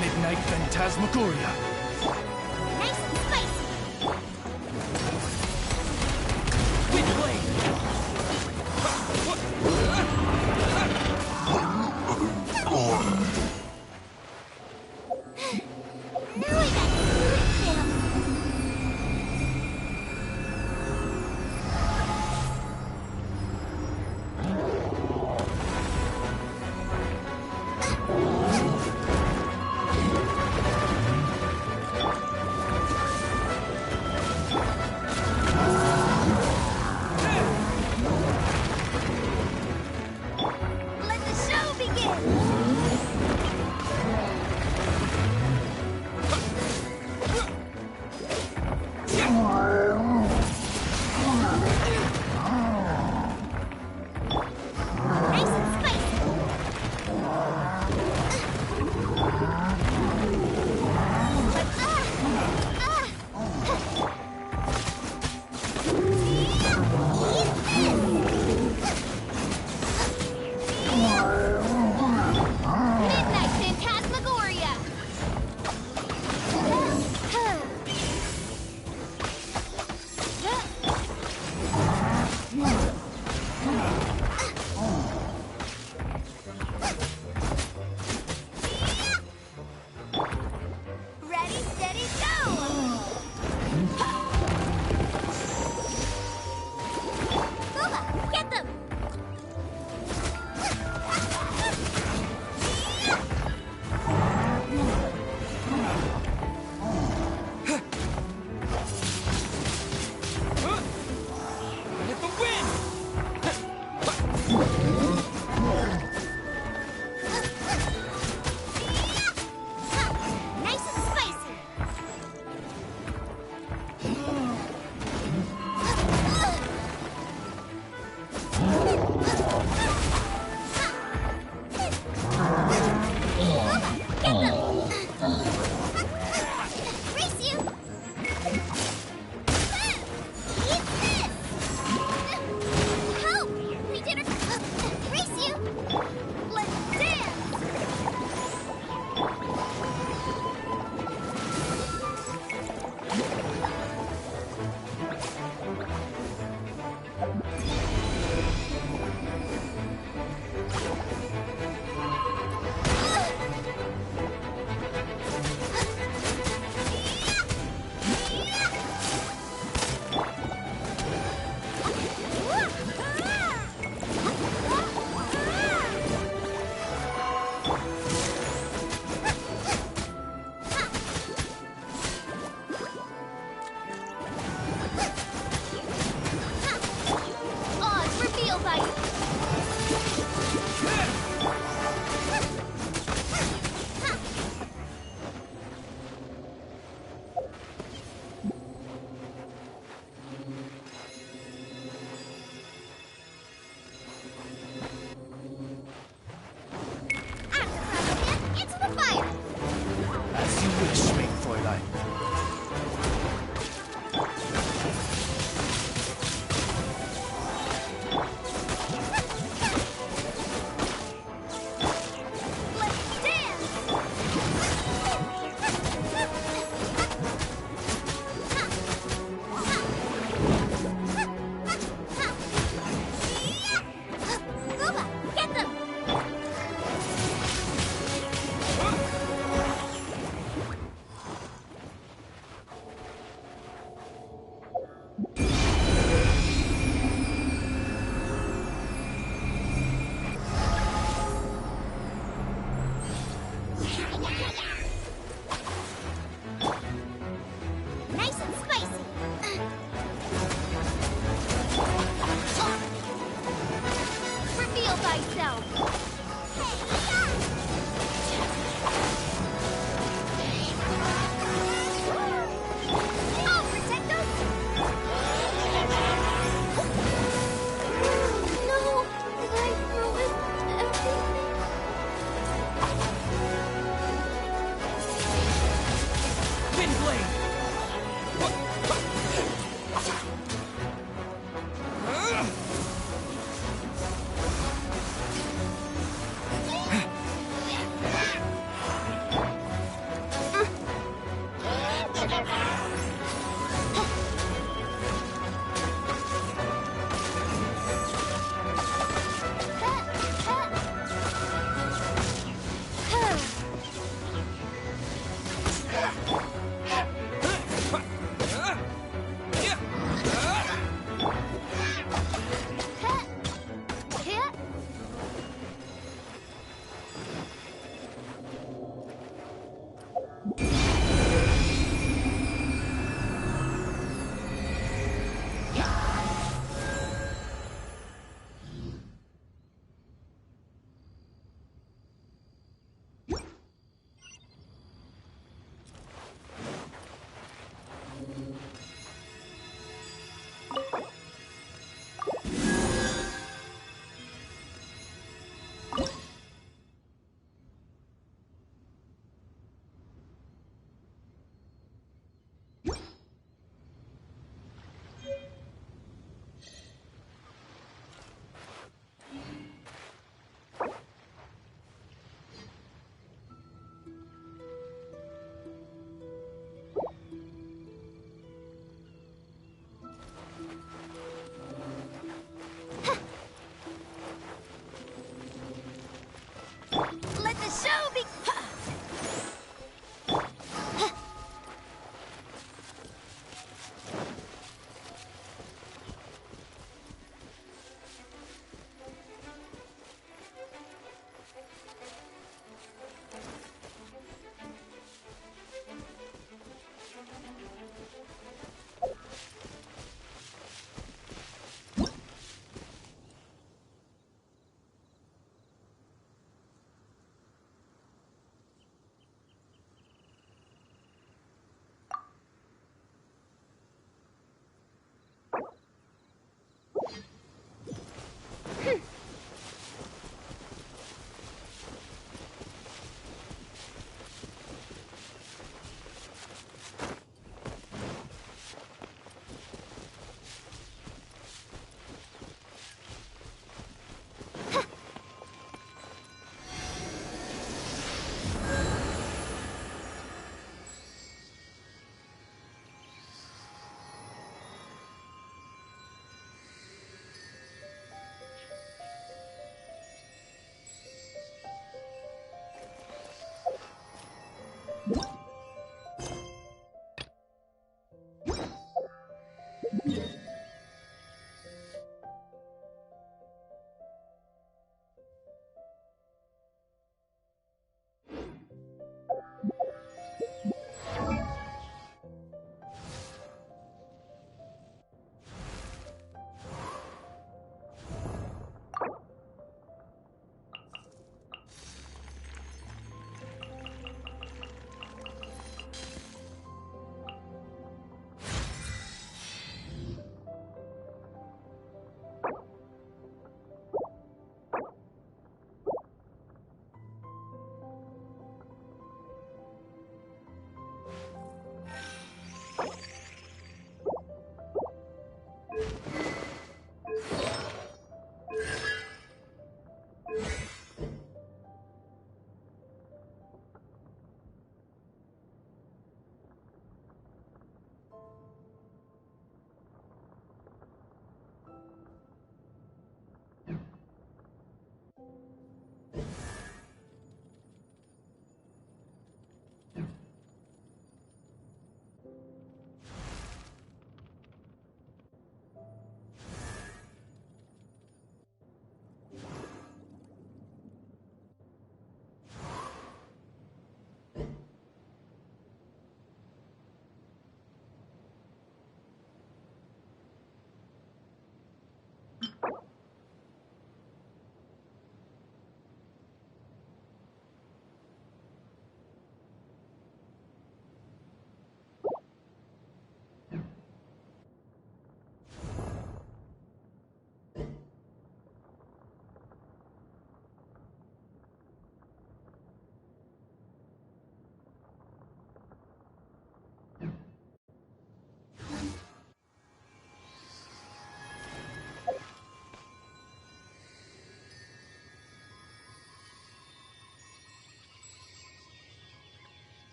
Midnight Phantasmagoria. Nice and spicy. Windblade. Now I got split tail.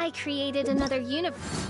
I created another universe.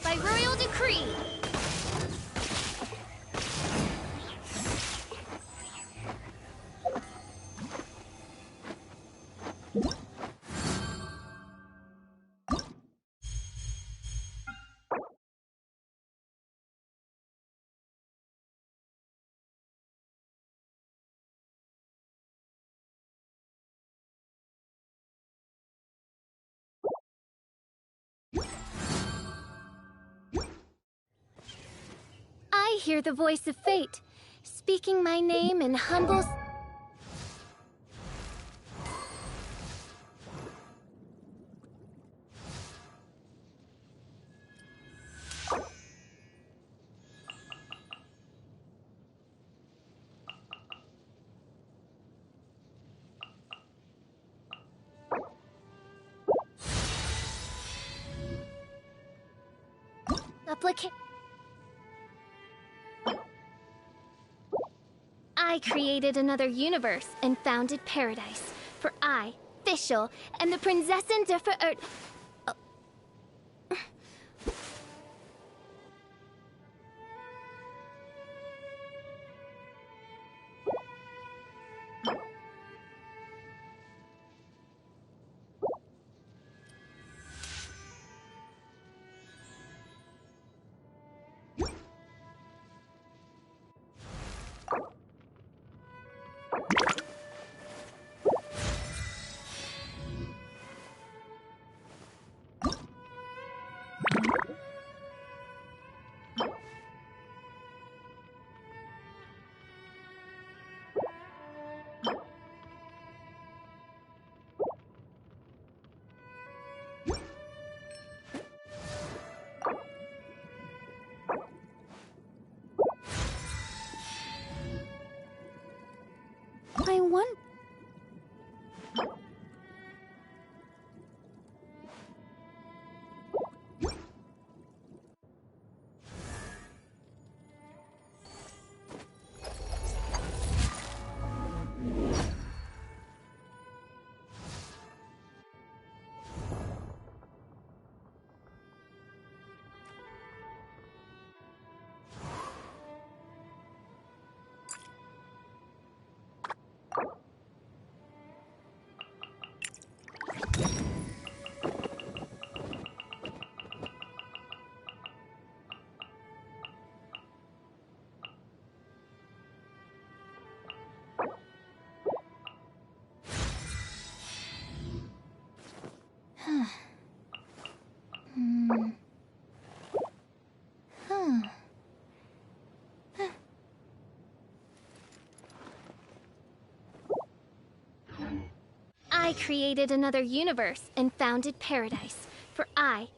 By royal decree! I hear the voice of fate, speaking my name in humble... I created another universe and founded paradise. For I, Fischl, am the Prinzessin der Verirrt... I won. I created another universe and founded paradise. For I...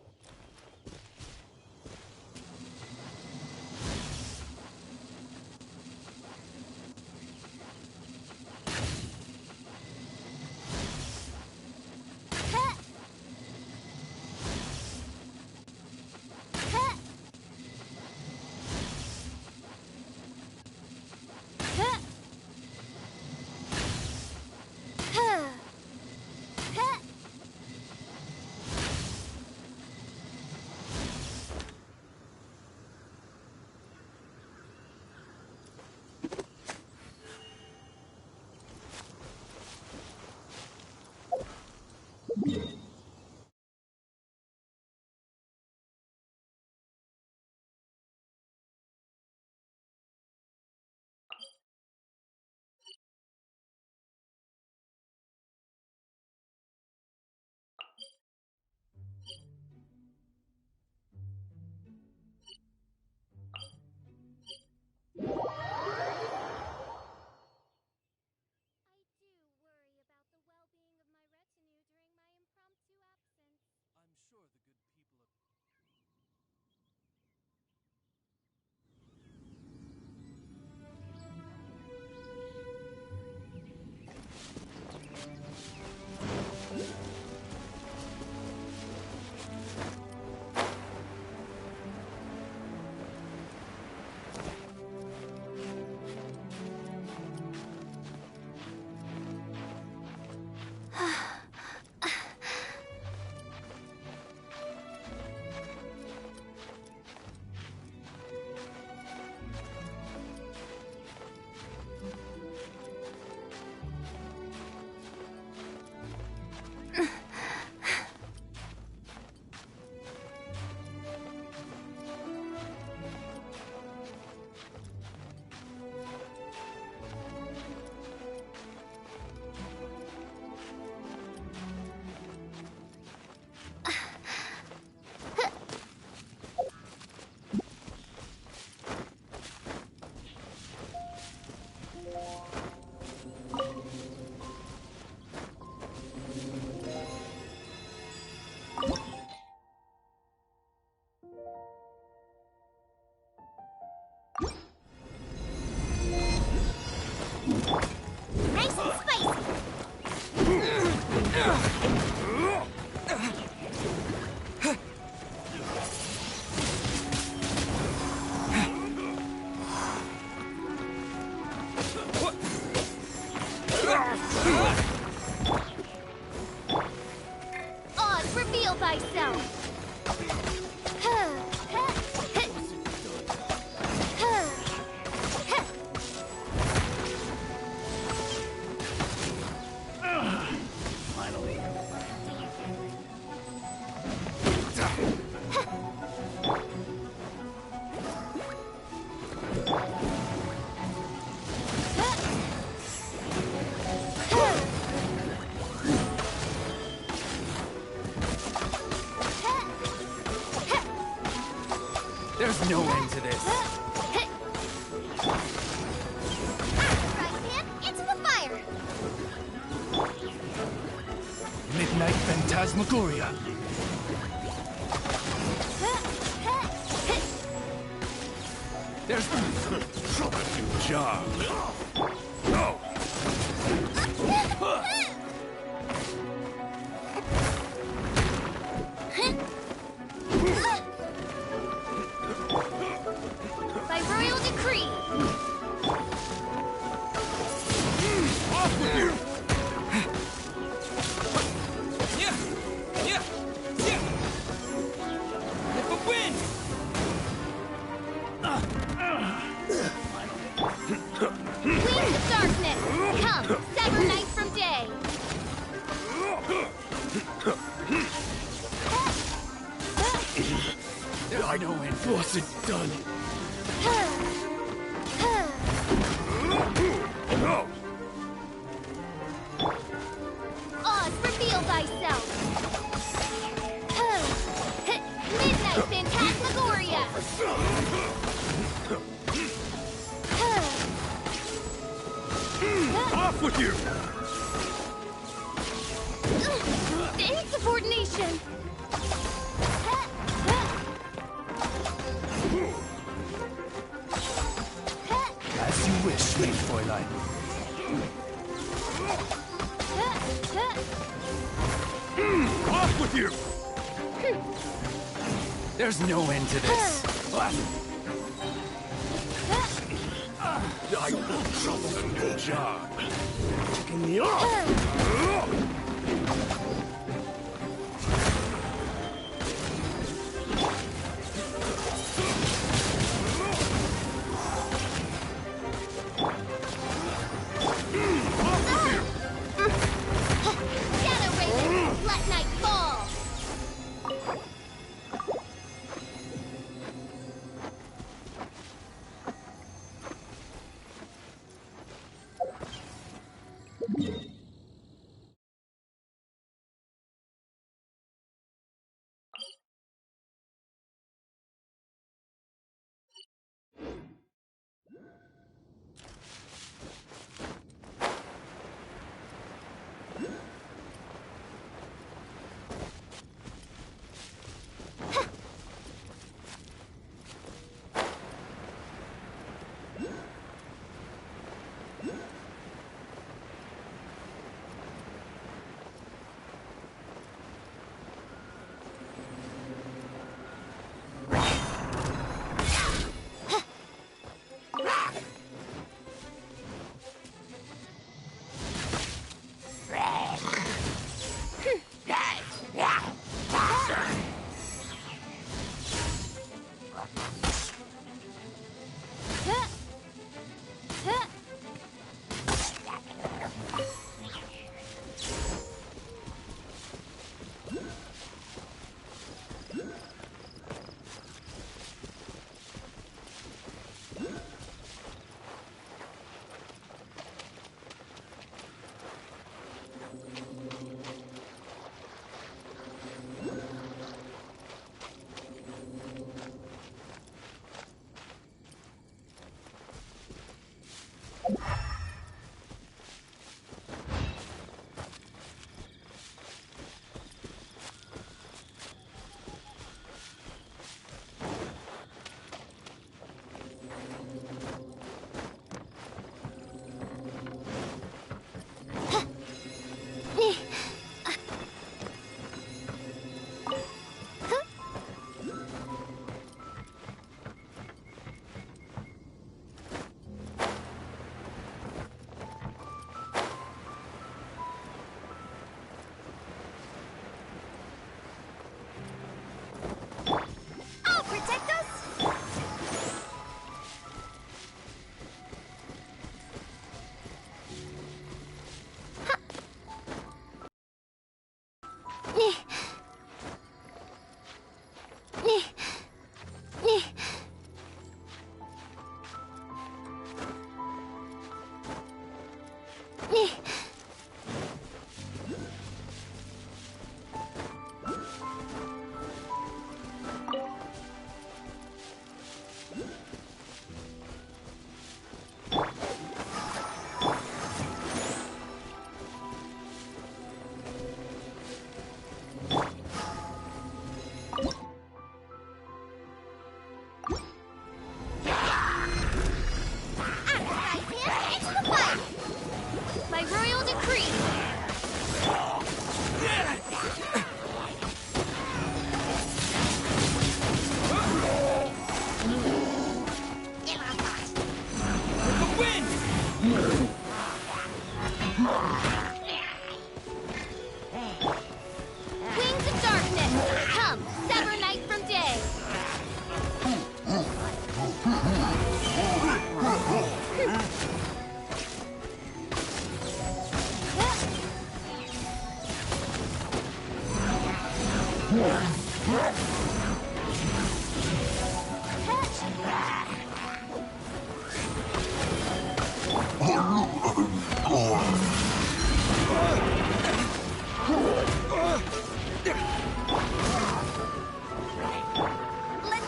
Nice and spicy! Oz, reveal thyself! Finally. There's no end to this. Into the fire! Midnight Phantasmagoria. There's new job. No. By royal decree! Off with you! If a win! Queens of darkness! Come, sever night from day! I know it wasn't done. No! Oz, reveal thyself! Midnight Phantasmagoria! Off with you! Insubordination! As you wish, sweet Fräulein. Off with you! There's no end to this. I will trouble your job. Taking me off! Shadow Raven, let Let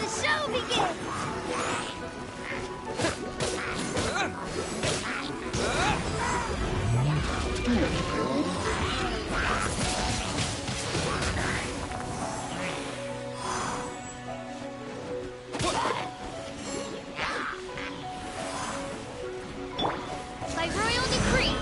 the show begin! By royal decree.